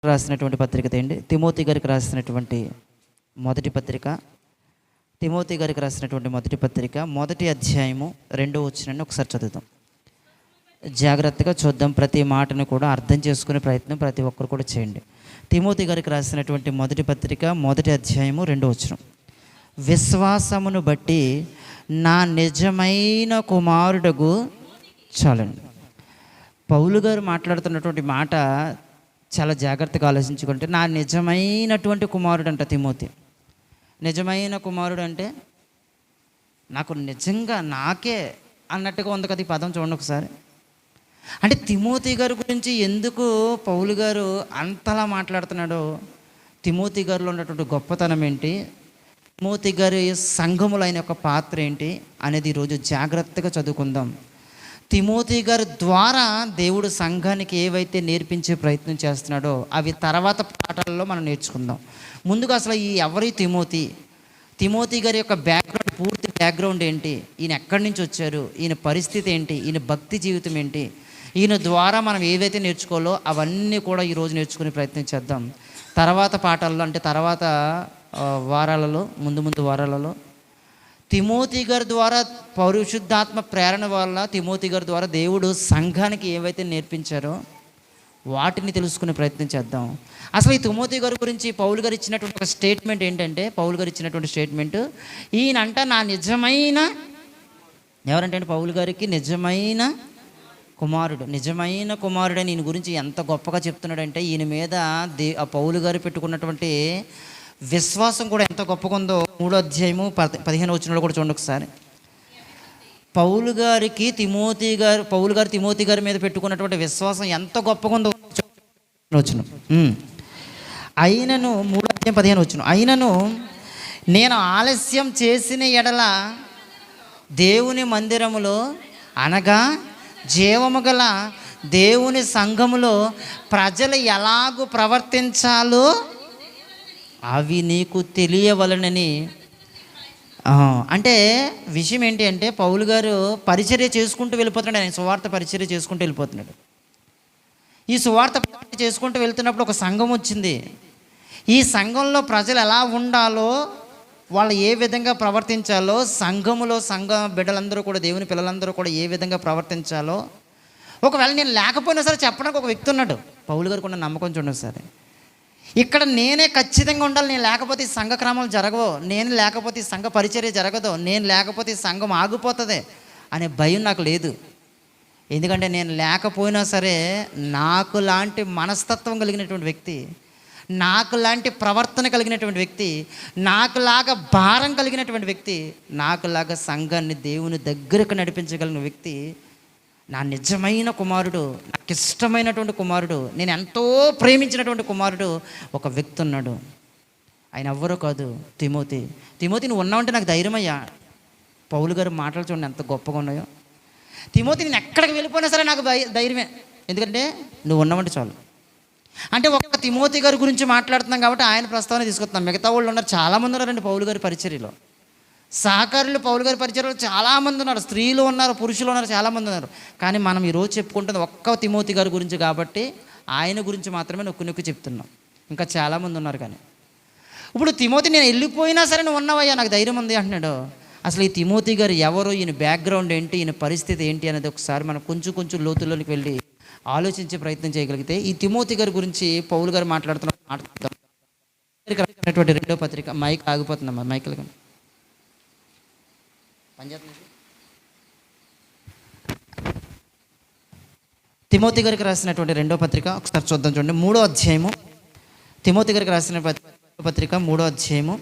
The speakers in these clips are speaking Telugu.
రాసినటువంటి పత్రిక ఏంటి? తిమోతి గారికి రాసినటువంటి మొదటి పత్రిక, తిమోతి గారికి రాసినటువంటి మొదటి పత్రిక మొదటి అధ్యాయము 2వ వచనాన్ని ఒకసారి చదువుదాం. జాగ్రత్తగా చూద్దాం. ప్రతి మాటను కూడా అర్థం చేసుకునే ప్రయత్నం ప్రతి ఒక్కరు కూడా చేయండి. తిమోతి గారికి రాసినటువంటి మొదటి పత్రిక మొదటి అధ్యాయము 2వ వచనం. విశ్వాసమును బట్టి నా నిజమైన కుమారుడగు చాలండి. పౌలు గారు మాట్లాడుతున్నటువంటి మాట చాలా జాగ్రత్తగా ఆలోచించుకుంటే, నా నిజమైనటువంటి కుమారుడు అంట తిమోతి. నిజమైన కుమారుడు అంటే నాకు నిజంగా నాకే అన్నట్టుగా ఉంది కదా ఈ పదం. చూడండి ఒకసారి. అంటే తిమోతి గారి గురించి ఎందుకు పౌలు గారు అంతలా మాట్లాడుతున్నాడో, తిమోతి గారిలో ఉన్నటువంటి గొప్పతనం ఏంటి, తిమోతి గారి సంఘములో ఆయన యొక్క పాత్ర ఏంటి అనేది ఈరోజు జాగ్రత్తగా చదువుకుందాం. తిమోతి గారి ద్వారా దేవుడు సంఘానికి ఏవైతే నేర్పించే ప్రయత్నం చేస్తున్నాడో అవి తర్వాత పాఠాలలో మనం నేర్చుకుందాం. ముందుగా అసలు ఎవరి తిమోతి గారి యొక్క బ్యాక్గ్రౌండ్, పూర్తి బ్యాక్గ్రౌండ్ ఏంటి, ఈయన ఎక్కడి నుంచి వచ్చారు, ఈయన పరిస్థితి ఏంటి, ఈయన భక్తి జీవితం ఏంటి, ఈయన ద్వారా మనం ఏవైతే నేర్చుకోవాలో అవన్నీ కూడా ఈరోజు నేర్చుకునే ప్రయత్నం చేద్దాం. తర్వాత పాఠాలలో అంటే తర్వాత వారాలలో, ముందు వారాలలో తిమోతి గారి ద్వారా పరిశుద్ధాత్మ ప్రేరణ వల్ల తిమోతి గారి ద్వారా దేవుడు సంఘానికి ఏవైతే నేర్పించారో వాటిని తెలుసుకునే ప్రయత్నం చేద్దాం. అసలు ఈ తిమోతి గారి గురించి పౌలు గారు ఇచ్చినటువంటి ఒక స్టేట్మెంట్ ఏంటంటే, పౌలు గారు ఇచ్చినటువంటి స్టేట్మెంట్, ఈయనంట నా నిజమైన, ఎవరంటే పౌలు గారికి నిజమైన కుమారుడు, నిజమైన కుమారుడు అని ఈయన గురించి ఎంత గొప్పగా చెప్తున్నాడంటే, ఈయన మీద ఆ పౌలు గారు పెట్టుకున్నటువంటి విశ్వాసం కూడా ఎంత గొప్పగా ఉందో 3వ అధ్యాయము 15వ వచనంలో కూడా చూడండి ఒకసారి. పౌలు గారు తిమోతి గారి మీద పెట్టుకున్నటువంటి విశ్వాసం ఎంత గొప్పగా ఉందో వచనం. అయినను 3వ అధ్యాయం 15వ వచనం. అయినను నేను ఆలస్యం చేసిన ఎడల దేవుని మందిరములో అనగా జీవము గల దేవుని సంఘములో ప్రజలు ఎలాగూ ప్రవర్తించాలో అవి నీకు తెలియవలనని. అంటే విషయం ఏంటి అంటే, పౌలు గారు పరిచర్య చేసుకుంటూ వెళ్ళిపోతున్నాడు. ఆయన సువార్త పరిచర్య చేసుకుంటూ వెళ్ళిపోతున్నాడు. ఈ సువార్త చేసుకుంటూ వెళ్తున్నప్పుడు ఒక సంఘం వచ్చింది. ఈ సంఘంలో ప్రజలు ఎలా ఉండాలో, వాళ్ళు ఏ విధంగా ప్రవర్తించాలో, సంఘములో సంఘ బిడ్డలందరూ కూడా, దేవుని పిల్లలందరూ కూడా ఏ విధంగా ప్రవర్తించాలో, ఒకవేళ నేను లేకపోయినా సరే చెప్పడానికి ఒక వ్యక్తి ఉన్నాడు. పౌలు గారికి ఉన్న నమ్మకం చూడండి సరే. ఇక్కడ నేనే ఖచ్చితంగా ఉండాలి, నేను లేకపోతే ఈ సంఘ క్రమాలు జరగవు, నేను లేకపోతే ఈ సంఘ పరిచర్య జరగదు, నేను లేకపోతే ఈ సంఘం ఆగిపోతుంది అనే భయం నాకు లేదు. ఎందుకంటే నేను లేకపోయినా సరే నాకు లాంటి మనస్తత్వం కలిగినటువంటి వ్యక్తి, నాకు లాంటి ప్రవర్తన కలిగినటువంటి వ్యక్తి, నాకులాగా భారం కలిగినటువంటి వ్యక్తి, నాకులాగా సంఘాన్ని దేవుని దగ్గరకు నడిపించగలిగిన వ్యక్తి నా నిజమైన కుమారుడు, నాకు ఇష్టమైనటువంటి కుమారుడు, నేను ఎంతో ప్రేమించినటువంటి కుమారుడు ఒక వ్యక్తి ఉన్నాడు. ఆయన ఎవ్వరో కాదు, తిమోతి. నువ్వు ఉన్నావంటే నాకు ధైర్యం అయ్యా. పౌలు గారు మాటలు చూడండి ఎంత గొప్పగా ఉన్నాయో. తిమోతి నేను ఎక్కడికి వెళ్ళిపోయినా సరే నాకు ధైర్యమే, ఎందుకంటే నువ్వు ఉన్నావంటే చాలు. అంటే ఒక తిమోతి గారి గురించి మాట్లాడుతున్నాం కాబట్టి ఆయన ప్రస్తావన తీసుకొస్తున్నాం. మిగతా వాళ్ళు ఉన్నారు, చాలామంది ఉన్నారండి పౌలు గారి పరిచర్యలో. సహకారులు పౌలు గారి పరిచర్యలో చాలామంది ఉన్నారు, స్త్రీలు ఉన్నారు, పురుషులు ఉన్నారు, చాలామంది ఉన్నారు. కానీ మనం ఈరోజు చెప్పుకుంటుంది ఒక్క తిమోతి గారి గురించి కాబట్టి ఆయన గురించి మాత్రమే నొక్కి చెప్తున్నాం. ఇంకా చాలామంది ఉన్నారు. కానీ ఇప్పుడు తిమోతి నేను వెళ్ళిపోయినా సరే నువ్వు ఉన్నావయ్యా నాకు ధైర్యం ఉంది అంటున్నాడు. అసలు ఈ తిమోతి గారు ఎవరు, ఈయన బ్యాక్గ్రౌండ్ ఏంటి, ఈయన పరిస్థితి ఏంటి అనేది ఒకసారి మనం కొంచెం లోతుల్లోకి వెళ్ళి ఆలోచించే ప్రయత్నం చేయగలిగితే, ఈ తిమోతి గారి గురించి పౌలు గారు మాట్లాడుతున్నటువంటి 2వ పత్రిక, మైక్ ఆగిపోతుందమ్మా, మైకులు కానీ తిమోతి గారికి రాసినటువంటి 2వ పత్రిక ఒకసారి చూద్దాం. చూడండి 3వ అధ్యాయము, తిమోతి గారికి రాసిన పత్రిక 3వ అధ్యాయము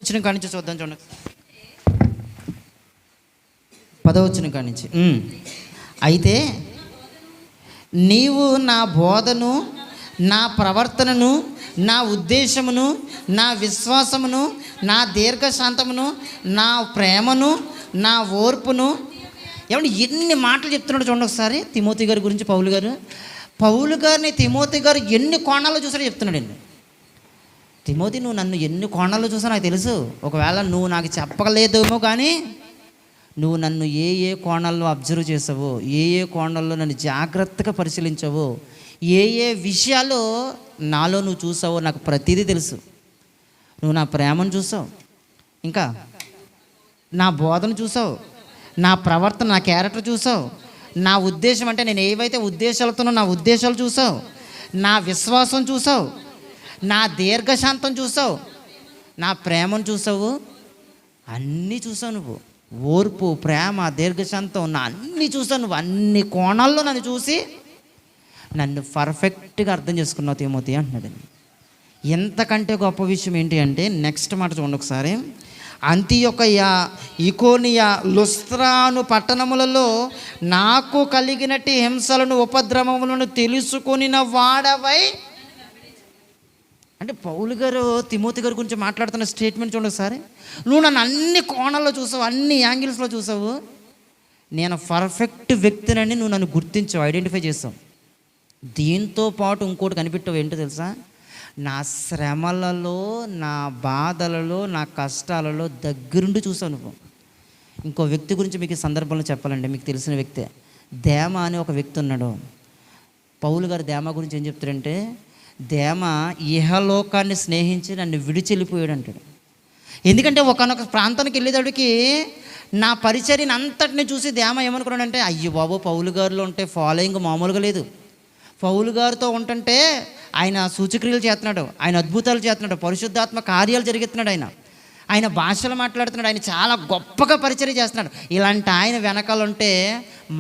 వచనం కానించి చూద్దాం. చూడండి 10వ వచనం కానించి. అయితే నీవు నా బోధను, నా ప్రవర్తనను, నా ఉద్దేశమును, నా విశ్వాసమును, నా దీర్ఘశాంతమును, నా ప్రేమను, నా ఓర్పును, ఏమంటే ఎన్ని మాటలు చెప్తున్నాడు చూడండి ఒకసారి తిమోతి గారి గురించి. పౌలు గారిని తిమోతి గారు ఎన్ని కోణాల్లో చూసాడో చెప్తున్నాడండి. తిమోతి నువ్వు నన్ను ఎన్ని కోణాల్లో చూసా నాకు తెలుసు. ఒకవేళ నువ్వు నాకు చెప్పలేదేమో కానీ నువ్వు నన్ను ఏ కోణాల్లో అబ్జర్వ్ చేసావో, ఏ కోణాల్లో నన్ను జాగ్రత్తగా పరిశీలించావో, ఏ విషయాలు నాలో నువ్వు చూసావో నాకు ప్రతిదీ తెలుసు. నువ్వు నా ప్రేమను చూసావు, ఇంకా నా బోధన చూసావు, నా ప్రవర్తన, నా క్యారెక్టర్ చూసావు, నా ఉద్దేశం అంటే నేను ఏవైతే ఉద్దేశాలతోనో నా ఉద్దేశాలు చూసావు, నా విశ్వాసం చూసావు, నా దీర్ఘశాంతం చూసావు, నా ప్రేమను చూసావు, అన్నీ చూసావు నువ్వు. ఓర్పు, ప్రేమ, దీర్ఘశాంతం నా అన్నీ చూసావు నువ్వు. అన్ని కోణాల్లో నన్ను చూసి నన్ను పర్ఫెక్ట్గా అర్థం చేసుకున్నావు తిమోతి అంటున్నాడు. ఎంతకంటే గొప్ప విషయం ఏంటి అంటే నెక్స్ట్ మాట చూడండి ఒకసారి. అంతియొకయ, ఇకోనియ, లుస్త్రాను పట్టణములలో నాకు కలిగినట్టి హింసలను ఉపద్రవములను తెలుసుకొనిన వాడవై. అంటే పౌలు గారు తిమోతి గారి గురించి మాట్లాడుతున్న స్టేట్మెంట్ చూడండి ఒకసారి. నువ్వు నన్ను అన్ని కోణాల్లో చూసావు, అన్ని యాంగిల్స్లో చూసావు, నేను పర్ఫెక్ట్ వ్యక్తినని నువ్వు నన్ను గుర్తించావు, ఐడెంటిఫై చేసావు. దీంతో పాటు ఇంకోటి కనిపెట్టావు ఏంటో తెలుసా? నా శ్రమలలో, నా బాధలలో, నా కష్టాలలో దగ్గరుండి చూసావు నువ్వు. ఇంకో వ్యక్తి గురించి మీకు ఈ సందర్భంలో చెప్పాలండి, మీకు తెలిసిన వ్యక్తే. దేమ అనే ఒక వ్యక్తి ఉన్నాడు. పౌలు గారు దేమ గురించి ఏం చెప్తారంటే, దేమ ఇహలోకాన్ని స్నేహించి నన్ను విడిచి వెళ్ళిపోయాడు అంటాడు. ఎందుకంటే ఒకనొక ప్రాంతానికి వెళ్ళేటప్పటికి నా పరిచర్యను అంతటిని చూసి దేమ ఏమనుకున్నాడంటే, అయ్యో బాబు పౌలు గారిలో ఉంటే ఫాలోయింగ్ మామూలుగా లేదు, పౌలు గారితో ఉంటుంటే ఆయన సూచక్రియలు చేస్తున్నాడు, ఆయన అద్భుతాలు చేస్తున్నాడు, పరిశుద్ధాత్మ కార్యాలు జరిగిస్తున్నాడు, ఆయన భాషలు మాట్లాడుతున్నాడు, ఆయన చాలా గొప్పగా పరిచర్య చేస్తున్నాడు. ఇలాంటి ఆయన వెనకాల ఉంటే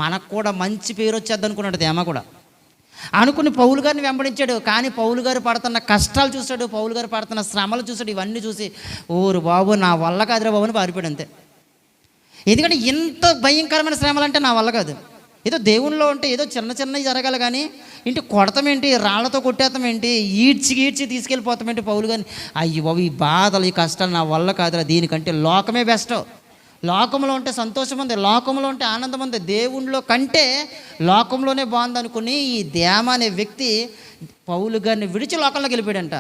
మనకు కూడా మంచి పేరు వచ్చేద్ది అనుకున్నాడు దేమ కూడా. అనుకుని పౌలు గారిని వెంబడించాడు. కానీ పౌలు గారు పడుతున్న కష్టాలు చూశాడు, పౌలు గారు పడుతున్న శ్రమలు చూశాడు. ఇవన్నీ చూసి ఓరు బాబు నా వల్ల కాదురా బాబు అని పారిపోయాడు అంతే. ఎందుకంటే ఇంత భయంకరమైన శ్రమలు అంటే నా వల్ల కాదు. ఏదో దేవునిలో ఉంటే ఏదో చిన్న చిన్నవి జరగాలి, కానీ ఇంటి కొడతామేంటి, రాళ్లతో కొట్టేస్తామేంటి, ఈడ్చి తీసుకెళ్ళిపోతామేంటి పౌలు గారిని. అయ్యి బాబు ఈ బాధలు, ఈ కష్టాలు నా వల్ల కాదురా, దీనికంటే లోకమే బెస్ట్. లోకంలో ఉంటే సంతోషం ఉంది, లోకంలో ఉంటే ఆనందం ఉంది, దేవునిలో కంటే లోకంలోనే బాగుంది అనుకుని ఈ దేమ అనే వ్యక్తి పౌలు గారిని విడిచి లోకంలోకి వెళ్ళిపోయాడంట.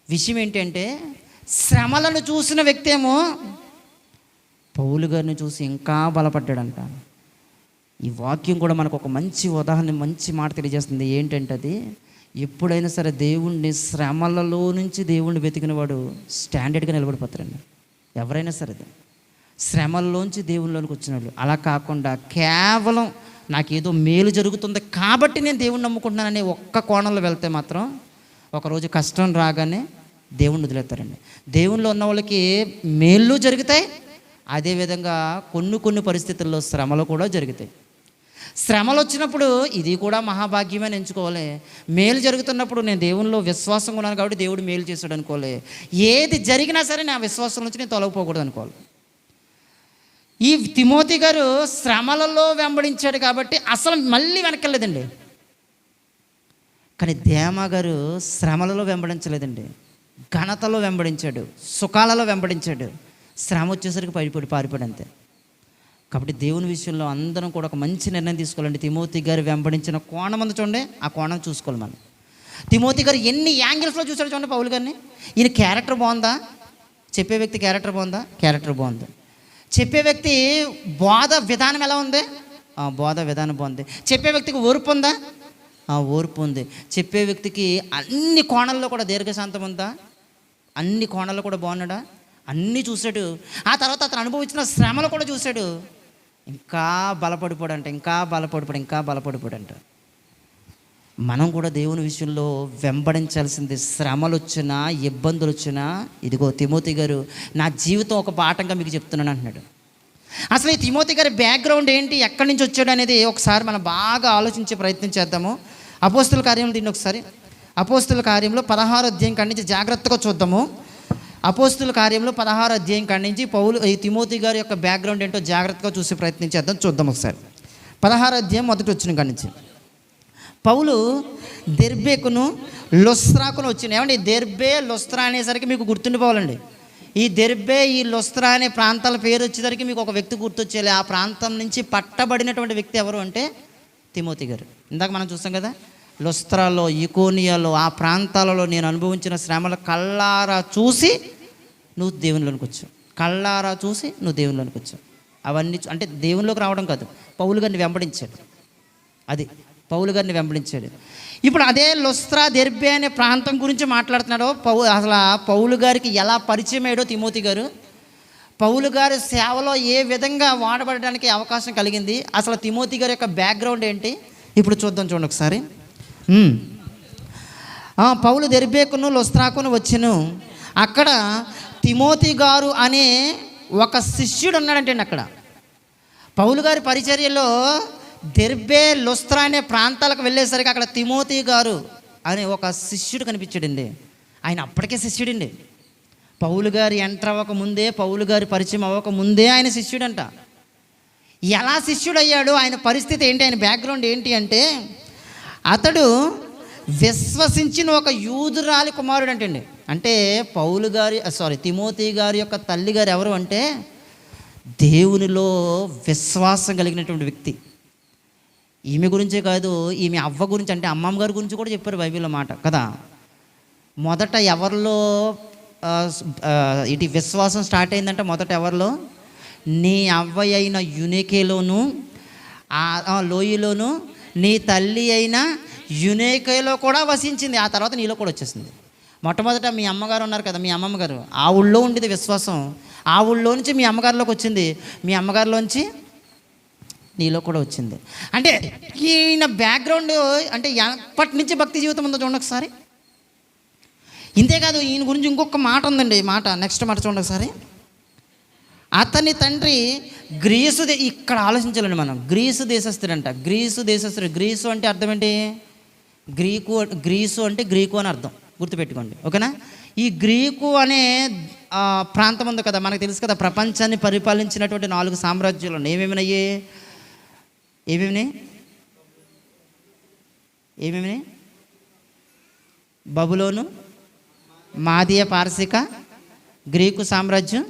విషయం ఏంటంటే శ్రమలను చూసిన వ్యక్తి ఏమో పౌలు గారిని చూసి ఇంకా బలపడ్డాడంట. ఈ వాక్యం కూడా మనకు ఒక మంచి ఉదాహరణ, మంచి మాట తెలియజేస్తుంది. ఏంటంటే అది ఎప్పుడైనా సరే దేవుణ్ణి శ్రమలలో నుంచి దేవుణ్ణి వెతికిన వాడు స్టాండర్డ్గా నిలబడిపోతారండి. ఎవరైనా సరే శ్రమల్లోంచి దేవుళ్ళలోకి వచ్చిన వాళ్ళు. అలా కాకుండా కేవలం నాకేదో మేలు జరుగుతుంది కాబట్టి నేను దేవుణ్ణి నమ్ముకుంటున్నానని ఒక్క కోణంలో వెళ్తే మాత్రం ఒకరోజు కష్టం రాగానే దేవుణ్ణి వదిలేస్తారండి. దేవుణ్ణిలో ఉన్న వాళ్ళకి మేళ్ళు జరుగుతాయి, అదేవిధంగా కొన్ని పరిస్థితుల్లో శ్రమలు కూడా జరుగుతాయి. శ్రమలు వచ్చినప్పుడు ఇది కూడా మహాభాగ్యమే ఎంచుకోవాలి. మేలు జరుగుతున్నప్పుడు నేను దేవునిలో విశ్వాసం ఉన్నాను కాబట్టి దేవుడు మేలు చేశాడు అనుకోవాలి. ఏది జరిగినా సరే నా విశ్వాసం నుంచి నేను తొలగిపోకూడదు అనుకోవాలి. ఈ తిమోతి గారు శ్రమలలో వెంబడించాడు కాబట్టి అసలు మళ్ళీ వెనకెళ్ళలేదండి. కానీ దేమ గారు శ్రమలలో వెంబడించలేదండి, ఘనతలో వెంబడించాడు, సుఖాలలో వెంబడించాడు. శ్రమ వచ్చేసరికి పారిపోయాడు అంతే. కాబట్టి దేవుని విషయంలో అందరం కూడా ఒక మంచి నిర్ణయం తీసుకోవాలండి. తిమోతి గారు వెంబడించిన కోణం అందు చూడండి, ఆ కోణం చూసుకోవాలి మనం. తిమోతి గారు ఎన్ని యాంగిల్స్లో చూసాడు చూడండి పౌలు గారిని. ఈయన క్యారెక్టర్ బాగుందా, చెప్పే వ్యక్తి క్యారెక్టర్ బాగుందా, క్యారెక్టర్ బాగుంది. చెప్పే వ్యక్తి బోధ విధానం ఎలా ఉంది, బోధ విధానం బాగుంది. చెప్పే వ్యక్తికి ఓర్పు ఉందా, ఓర్పు ఉంది. చెప్పే వ్యక్తికి అన్ని కోణాల్లో కూడా దీర్ఘశాంతం ఉందా, అన్ని కోణాల్లో కూడా బాగున్నాడా, అన్నీ చూశాడు. ఆ తర్వాత అతను అనుభవించిన శ్రమలు కూడా చూశాడు. ఇంకా బలపడిపోడంట. మనం కూడా దేవుని విషయంలో వెంబడించాల్సింది. శ్రమలు వచ్చినా, ఇబ్బందులు వచ్చినా, ఇదిగో తిమోతి గారు నా జీవితం ఒక పాఠంగా మీకు చెప్తున్నాను అంటున్నాడు. అసలు ఈ తిమోతి గారి బ్యాక్గ్రౌండ్ ఏంటి, ఎక్కడి నుంచి వచ్చాడు అనేది ఒకసారి మనం బాగా ఆలోచించే ప్రయత్నం చేద్దాము. అపోస్తుల కార్యంలో దీన్ని ఒకసారి అపోస్తుల కార్యంలో 16వ అధ్యాయం కాడి నుంచి జాగ్రత్తగా చూద్దాము. అపోస్తుల కార్యంలో 16వ అధ్యాయం కాడి నుంచి ఈ తిమోతి గారి యొక్క బ్యాక్గ్రౌండ్ ఏంటో జాగ్రత్తగా చూసే ప్రయత్నం చేద్దాం. చూద్దాం ఒకసారి 16వ అధ్యాయం మొదటి వచ్చిన కాడి నుంచి. పౌలు దెర్బేకును లుస్త్రాకును వచ్చింది. ఏమండి దెర్బే లుస్త్రా అనేసరికి మీకు గుర్తుండిపోవాలండి. ఈ దెర్బే, ఈ లుస్త్రా అనే ప్రాంతాల పేరు వచ్చేసరికి మీకు ఒక వ్యక్తి గుర్తొచ్చేయాలి. ఆ ప్రాంతం నుంచి పట్టబడినటువంటి వ్యక్తి ఎవరు అంటే తిమోతి గారు. ఇందాక మనం చూస్తాం కదా, లుస్త్రాలో, ఇకోనియాలో, ఆ ప్రాంతాలలో నేను అనుభవించిన శ్రమలు కళ్ళారా చూసి నువ్వు దేవునిలోనికి వచ్చావు. కళ్ళారా చూసి నువ్వు దేవునిలోనికి వచ్చావు. అవన్నీ అంటే దేవునిలోకి రావడం కాదు, పౌలు గారిని వెంబడించాడు. అది పౌలు గారిని వెంబడించాడు. ఇప్పుడు అదే లుస్త్రా, దెర్బే అనే ప్రాంతం గురించి మాట్లాడుతున్నాడో అసలు పౌలు గారికి ఎలా పరిచయం అయ్యాడో తిమోతి గారు, పౌలు గారి సేవలో ఏ విధంగా వాడబడడానికి అవకాశం కలిగింది, అసలు తిమోతి గారి యొక్క బ్యాక్గ్రౌండ్ ఏంటి ఇప్పుడు చూద్దాం. చూడండి ఒకసారి. పౌలు దెర్బేకును లుస్త్రాకును వచ్చెను. అక్కడ తిమోతి గారు అనే ఒక శిష్యుడు ఉన్నాడంటే అక్కడ పౌలు గారి పరిచర్యలో దెర్బే, లుస్త్రా అనే ప్రాంతాలకు వెళ్ళేసరికి అక్కడ తిమోతి గారు అనే ఒక శిష్యుడు కనిపించాడండి. ఆయన అప్పటికే శిష్యుడండి. పౌలు గారు ఎంటర్ అవ్వకముందే, పౌలు గారి పరిచయం అవ్వకముందే ఆయన శిష్యుడంట. ఎలా శిష్యుడు అయ్యాడు, ఆయన పరిస్థితి ఏంటి, ఆయన బ్యాక్గ్రౌండ్ ఏంటి అంటే, అతడు విశ్వసించిన ఒక యూదురాలి కుమారుడు అంటండి. అంటే తిమోతి గారి యొక్క తల్లి గారు ఎవరు అంటే దేవునిలో విశ్వాసం కలిగినటువంటి వ్యక్తి. ఈమె గురించే కాదు, ఈమె అవ్వ గురించి, అంటే అమ్మమ్మ గారి గురించి కూడా చెప్పారు బైబిల్లో మాట కదా. మొదట ఎవరిలో ఇటు విశ్వాసం స్టార్ట్ అయిందంటే మొదట ఎవరిలో, నీ అవ్వ అయిన యునేకేలోను లోయలోను నీ తల్లి అయిన యునేకేలో కూడా వసించింది. ఆ తర్వాత నీలో కూడా వచ్చేసింది. మొట్టమొదట మీ అమ్మగారు ఉన్నారు కదా, మీ అమ్మమ్మ గారు, ఆ ఊళ్ళో ఉండేది విశ్వాసం. ఆ ఊళ్ళో నుంచి మీ అమ్మగారిలోకి వచ్చింది, మీ అమ్మగారిలోంచి నీలో కూడా వచ్చింది. అంటే ఈయన బ్యాక్గ్రౌండ్ అంటే ఎప్పటి నుంచి భక్తి జీవితం ఉందో చూడండి ఒకసారి. ఇంతేకాదు, ఈయన గురించి ఇంకొక మాట ఉందండి. నెక్స్ట్ మాట చూడండి ఒకసారి. అతని తండ్రి ఇక్కడ ఆలోచించాలండి మనం. గ్రీసు దేశస్థుడంట. గ్రీసు అంటే అర్థం ఏంటి? గ్రీసు అంటే గ్రీకు అని అర్థం, గుర్తుపెట్టుకోండి, ఓకేనా. ఈ గ్రీకు అనే ప్రాంతం ఉంది కదా, మనకు తెలుసు కదా, ప్రపంచాన్ని పరిపాలించినటువంటి 4 సామ్రాజ్యాలు ఉన్నాయి. ఏమేమినాయి? బబులోను, మాదియ పారసిక, గ్రీకు సామ్రాజ్యం,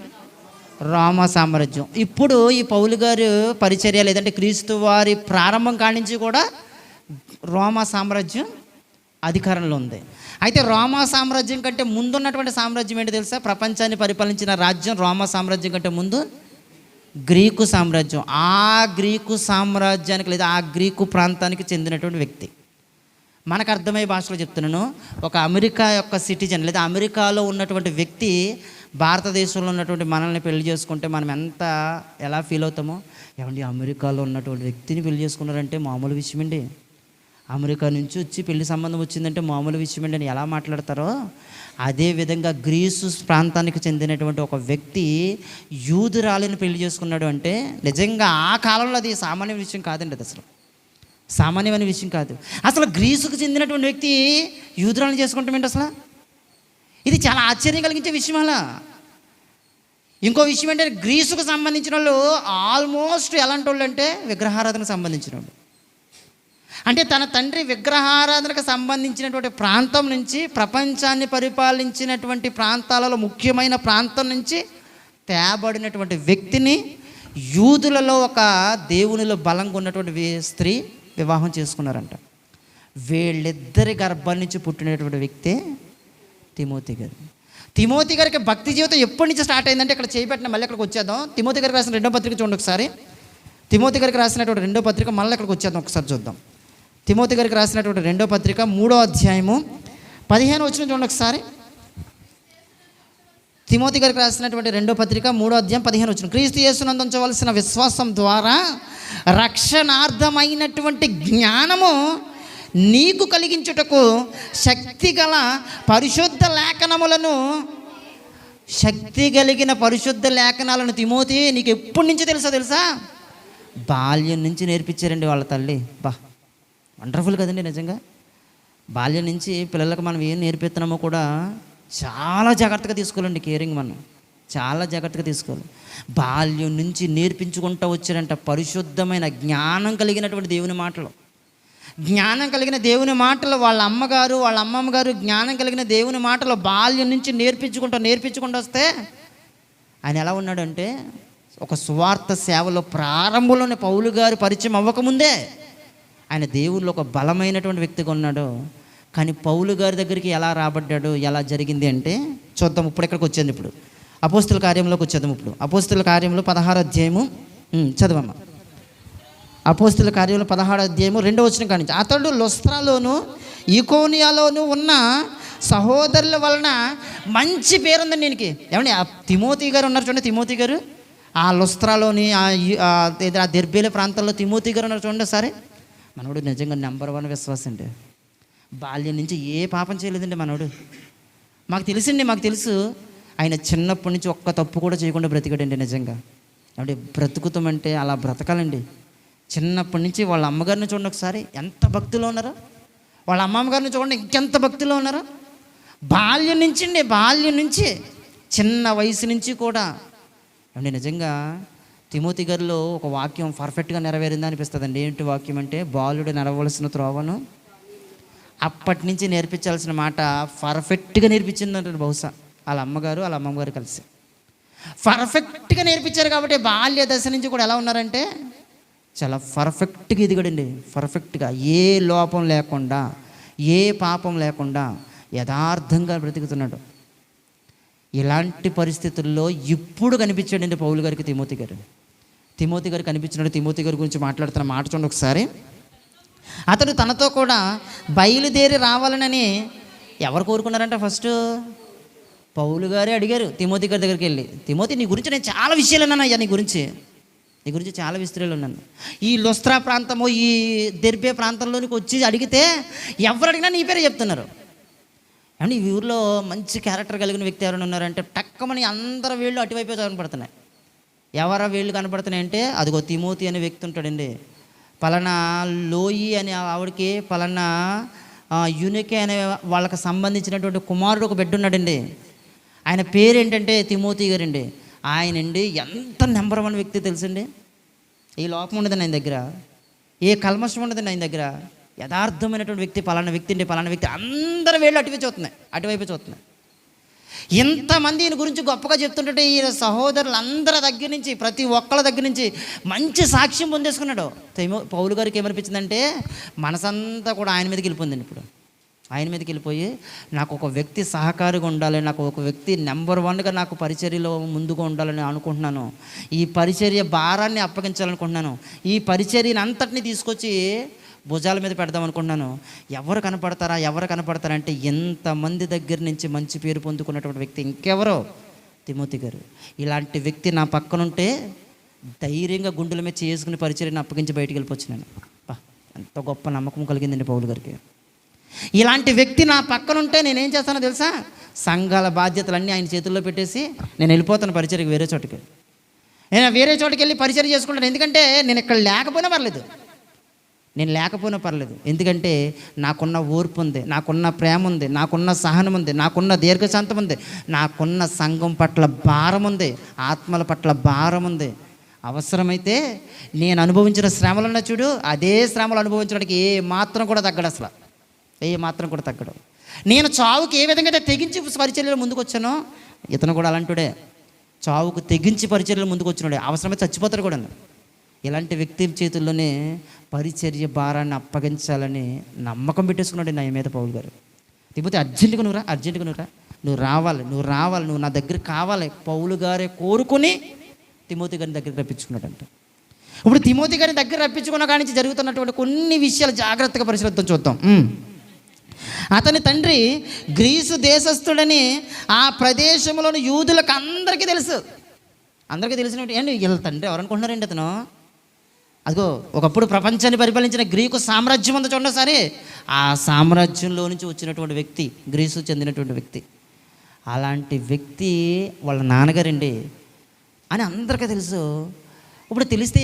రోమా సామ్రాజ్యం. ఇప్పుడు ఈ పౌలు గారు పరిచర్య లేదంటే క్రీస్తు వారి ప్రారంభం కానించి కూడా రోమా సామ్రాజ్యం అధికారంలో ఉంది. అయితే రోమా సామ్రాజ్యం కంటే ముందు ఉన్నటువంటి సామ్రాజ్యం ఏంటి తెలుసా? ప్రపంచాన్ని పరిపాలించిన రాజ్యం రోమా సామ్రాజ్యం కంటే ముందు గ్రీకు సామ్రాజ్యం. ఆ గ్రీకు సామ్రాజ్యానికి లేదా ఆ గ్రీకు ప్రాంతానికి చెందినటువంటి వ్యక్తి. మనకు అర్థమయ్యే భాషలో చెప్తున్నాను. ఒక అమెరికా యొక్క సిటిజన్ లేదా అమెరికాలో ఉన్నటువంటి వ్యక్తి భారతదేశంలో ఉన్నటువంటి మనల్ని పెళ్లి చేసుకుంటే మనం ఎలా ఫీల్ అవుతామో, ఏమండి అమెరికాలో ఉన్నటువంటి వ్యక్తిని పెళ్లి చేసుకున్నారంటే మామూలు విషయం అండి, అమెరికా నుంచి వచ్చి పెళ్లి సంబంధం వచ్చిందంటే మామూలు విషయం అండి అని ఎలా మాట్లాడతారో, అదేవిధంగా గ్రీసు ప్రాంతానికి చెందినటువంటి ఒక వ్యక్తి యూదురాలిని పెళ్లి చేసుకున్నాడు అంటే నిజంగా ఆ కాలంలో అది సామాన్య విషయం కాదండి. అది అసలు సామాన్యమైన విషయం కాదు. అసలు గ్రీసుకు చెందినటువంటి వ్యక్తి యూదురాలిని చేసుకుంటాం ఏంటి అసలు? ఇది చాలా ఆశ్చర్యం కలిగించే విషయం. అలా ఇంకో విషయం ఏంటంటే, గ్రీసుకు సంబంధించిన వాళ్ళు ఆల్మోస్ట్ ఎలాంటి వాళ్ళు అంటే విగ్రహారాధనకు సంబంధించిన వాళ్ళు. అంటే తన తండ్రి విగ్రహారాధనకు సంబంధించినటువంటి ప్రాంతం నుంచి, ప్రపంచాన్ని పరిపాలించినటువంటి ప్రాంతాలలో ముఖ్యమైన ప్రాంతం నుంచి తేబడినటువంటి వ్యక్తిని యూదులలో ఒక దేవునిలో బలంగా ఉన్నటువంటి స్త్రీ వివాహం చేసుకున్నారంట. వీళ్ళిద్దరి గర్భం నుంచి పుట్టినటువంటి వ్యక్తే తిమోతి గారికి భక్తి జీవితం ఎప్పటి నుంచి స్టార్ట్ అయిందంటే, ఇక్కడ చేయబెట్టిన మళ్ళీ ఇక్కడికి వచ్చేద్దాం. తిమోతి గారికి రాసిన 2వ పత్రిక చూడండి ఒకసారి. తిమోతి గారికి రాసినటువంటి 2వ పత్రిక మళ్ళీ ఇక్కడికి వచ్చేద్దాం, ఒకసారి చూద్దాం. తిమోతి గారికి రాసినటువంటి 2వ పత్రిక 3వ అధ్యాయము 15వ వచనం చూడండి ఒకసారి. తిమోతి గారికి రాసినటువంటి 2వ పత్రిక 3వ అధ్యాయం 15వ వచనం. క్రీస్తు యేసునందు ఉంచవలసిన విశ్వాసం ద్వారా రక్షణార్థమైనటువంటి జ్ఞానము నీకు కలిగించుటకు శక్తి కలిగిన పరిశుద్ధ లేఖనాలను తిమోతి నీకు ఎప్పటి నుంచి తెలుసా? బాల్యం నుంచి నేర్పించారండి వాళ్ళ తల్లి. వండర్ఫుల్ కదండి నిజంగా. బాల్యం నుంచి పిల్లలకు మనం ఏం నేర్పిస్తున్నామో కూడా చాలా జాగ్రత్తగా తీసుకోవాలండి. కేరింగ్ మనం చాలా జాగ్రత్తగా తీసుకోవాలి. బాల్యం నుంచి నేర్పించుకుంటూ వచ్చారంట పరిశుద్ధమైన జ్ఞానం కలిగినటువంటి దేవుని మాటలు. జ్ఞానం కలిగిన దేవుని మాటలు వాళ్ళ అమ్మగారు వాళ్ళ అమ్మమ్మ గారు జ్ఞానం కలిగిన దేవుని మాటలు బాల్యం నుంచి నేర్పించుకుంటూ వస్తే ఆయన ఎలా ఉన్నాడంటే, ఒక సువార్త సేవలో ప్రారంభంలోనే పౌలు గారు పరిచయం అవ్వకముందే ఆయన దేవుళ్ళు ఒక బలమైనటువంటి వ్యక్తిగా ఉన్నాడు. కానీ పౌలు గారి దగ్గరికి ఎలా రాబడ్డాడు, ఎలా జరిగింది అంటే చూద్దాం. ఇప్పుడు ఇక్కడికి వచ్చేది, ఇప్పుడు అపోస్తుల కార్యంలోకి వచ్చేద్దాం. ఇప్పుడు అపోస్తుల కార్యంలో 16వ అధ్యాయము చదవమ్మా. అపోస్తుల కార్యంలో 16వ అధ్యాయము 2వ వచనం కానించి, అతడు లుస్త్రాలోను ఈకోనియాలోను ఉన్న సహోదరుల వలన మంచి పేరుందండి దీనికి. ఏమండి, ఆ తిమోతి గారు ఉన్నారు చూడండి, తిమోతి గారు ఆ లుస్త్రాలోని ఆ దెర్బేల ప్రాంతంలో తిమోతి గారు ఉన్నారు చూడండి. సరే, మనోడు నిజంగా నెంబర్ 1 విశ్వాసం అండి. బాల్యం నుంచి ఏ పాపం చేయలేదండి మనోడు. మాకు తెలుసు ఆయన చిన్నప్పటి నుంచి ఒక్క తప్పు కూడా చేయకుండా బ్రతికాడండి. నిజంగా అంటే బ్రతుకుతామంటే అలా బ్రతకాలండి. చిన్నప్పటి నుంచి వాళ్ళ అమ్మగారిని చూడండి ఒకసారి, ఎంత భక్తిలో ఉన్నారో. వాళ్ళ అమ్మమ్మగారిని చూడండి, ఇంకెంత భక్తిలో ఉన్నారో. బాల్యం నుంచి చిన్న వయసు నుంచి కూడా అంటే నిజంగా తిమోతి గారిలో ఒక వాక్యం పర్ఫెక్ట్గా నెరవేరిందా అనిపిస్తుందండి. ఏంటి వాక్యం అంటే, బాలుడు నడవలసిన త్రోవను అప్పటి నుంచి నేర్పించాల్సిన మాట పర్ఫెక్ట్గా నేర్పించిందంటే బహుశా వాళ్ళ అమ్మగారు వాళ్ళ అమ్మగారు కలిసి పర్ఫెక్ట్గా నేర్పించారు. కాబట్టి బాల్య దశ నుంచి కూడా ఎలా ఉన్నారంటే చాలా పర్ఫెక్ట్గా ఎదిగాడండి. పర్ఫెక్ట్గా ఏ లోపం లేకుండా, ఏ పాపం లేకుండా యథార్థంగా బ్రతుకుతున్నాడు. ఇలాంటి పరిస్థితుల్లో ఇప్పుడు కనిపించాడండి పౌలు గారికి తిమోతి గారు కనిపించినాడు. తిమోతి గారి గురించి మాట్లాడుతున్న మాట చూడండి ఒకసారి. అతడు తనతో కూడా బయలుదేరి రావాలనని ఎవరు కోరుకున్నారంట? ఫస్ట్ పౌలు గారే అడిగారు తిమోతి గారి దగ్గరికి వెళ్ళి, తిమోతి నీ గురించి నేను చాలా విషయాలు ఉన్నాను అయ్యా, నీ గురించి చాలా విస్తరాలు ఉన్నాను. ఈ లుస్త్రా ప్రాంతము, ఈ దెర్బే ప్రాంతంలోనికి వచ్చి అడిగితే ఎవరు అడిగినా నీ పేరే చెప్తున్నారు. అండ్ ఈ ఊరిలో మంచి క్యారెక్టర్ కలిగిన వ్యక్తి ఎవరైనా ఉన్నారంటే టక్కమని అందరి వీళ్ళు అటువైపే కనపడుతున్నాయి. ఎవర వీళ్ళు కనపడుతున్నాయి అంటే అదిగో తిమోతి అనే వ్యక్తి ఉంటాడండి. పలానా లోయి అనే ఆవిడకి పలానా యూనికే అనే వాళ్ళకి సంబంధించినటువంటి కుమారుడు ఒక బిడ్డ ఉన్నాడండి. ఆయన పేరు ఏంటంటే తిమోతి గారండి. ఆయనండి ఎంత నెంబర్ 1 వ్యక్తి తెలుసండి. ఏ లోపం ఉండదండి ఆయన దగ్గర, ఏ కల్మషం ఉండదండి ఆయన దగ్గర. యథార్థమైనటువంటి వ్యక్తి, పలానా వ్యక్తి అందరి వేళ్ళు అటువైపు చూస్తున్నాయి. ఇంతమంది ఈయన గురించి గొప్పగా చెప్తుంటే ఈ సహోదరులందరి దగ్గర నుంచి, ప్రతి ఒక్కళ్ళ దగ్గర నుంచి మంచి సాక్ష్యం పొందేసుకున్నాడు. పౌలు గారికి ఏమనిపించిందంటే మనసంతా కూడా ఆయన మీదకి వెళ్ళిపోయిందండి. ఇప్పుడు ఆయన మీదకి వెళ్ళిపోయి నాకు ఒక వ్యక్తి సహకారిగా ఉండాలి, నాకు ఒక వ్యక్తి నెంబర్ 1గా నాకు పరిచర్యలో ముందుగా ఉండాలని అనుకుంటున్నాను. ఈ పరిచర్య భారాన్ని అప్పగించాలనుకుంటున్నాను. ఈ పరిచర్యని అంతటిని తీసుకొచ్చి భుజాల మీద పెడదాం అనుకుంటున్నాను. ఎవరు కనపడతారా అంటే ఎంతమంది దగ్గర నుంచి మంచి పేరు పొందుకున్నటువంటి వ్యక్తి ఇంకెవరో తిమోతి గారు. ఇలాంటి వ్యక్తి నా పక్కనుంటే ధైర్యంగా గుండెల మీద చేసుకుని పరిచర్యను అప్పగించి బయటికి వెళ్ళిపోవచ్చు. నేను ఎంత గొప్ప నమ్మకం కలిగిందండి పౌలు గారికి. ఇలాంటి వ్యక్తి నా పక్కనుంటే నేనేం చేస్తానో తెలుసా, సంఘాల బాధ్యతలన్నీ ఆయన చేతుల్లో పెట్టేసి నేను వెళ్ళిపోతాను పరిచర్యకి, వేరే చోటుకి. నేను వేరే చోటుకి వెళ్ళి పరిచర్య చేసుకుంటాను. ఎందుకంటే నేను ఇక్కడ లేకపోయినా పర్లేదు. ఎందుకంటే నాకున్న ఓర్పు ఉంది, నాకున్న ప్రేమ ఉంది, నాకున్న సహనం ఉంది, నాకున్న దీర్ఘశాంతం ఉంది, నాకున్న సంఘం పట్ల భారం ఉంది, ఆత్మల పట్ల భారం ఉంది. అవసరమైతే నేను అనుభవించిన శ్రమలున్న చూడు, అదే శ్రమలు అనుభవించడానికి ఏ మాత్రం కూడా తగ్గడు. నేను చావుకి ఏ విధంగా అయితే తెగించి పరిచర్యలో ముందుకు వచ్చానో ఇతను కూడా అలాంటిడే. చావుకు తెగించి పరిచర్యలో ముందుకు వచ్చినాడే, అవసరమైతే చచ్చిపోతాడు కూడా. ఇలాంటి వ్యక్తి చేతుల్లోనే పరిచర్య భారాన్ని అప్పగించాలని నమ్మకం పెట్టేసుకున్నాడు నా మీద పౌలు గారు. తిమోతి అర్జెంటుగా నువ్వు రావాలి, నువ్వు నా దగ్గర కావాలి. పౌలు గారే కోరుకుని తిమోతి గారిని దగ్గరికి రప్పించుకున్నాడంట. ఇప్పుడు తిమోతి గారిని దగ్గర రప్పించుకున్న కాడి నుంచి జరుగుతున్నటువంటి కొన్ని విషయాలు జాగ్రత్తగా పరిశీలిద్దాం, చూద్దాం. అతని తండ్రి గ్రీసు దేశస్థుడని ఆ ప్రదేశంలోని యూదులకు అందరికీ తెలిసిన ఏంటి వీళ్ళ తండ్రి ఎవరనుకుంటున్నారండి? అతను అదిగో ఒకప్పుడు ప్రపంచాన్ని పరిపాలించిన గ్రీకు సామ్రాజ్యం ఉందో చూడండి సరే, ఆ సామ్రాజ్యంలో నుంచి వచ్చినటువంటి వ్యక్తి, గ్రీసు చెందినటువంటి వ్యక్తి. అలాంటి వ్యక్తి వాళ్ళ నాన్నగారండి అని అందరికీ తెలుసు. ఇప్పుడు తెలిస్తే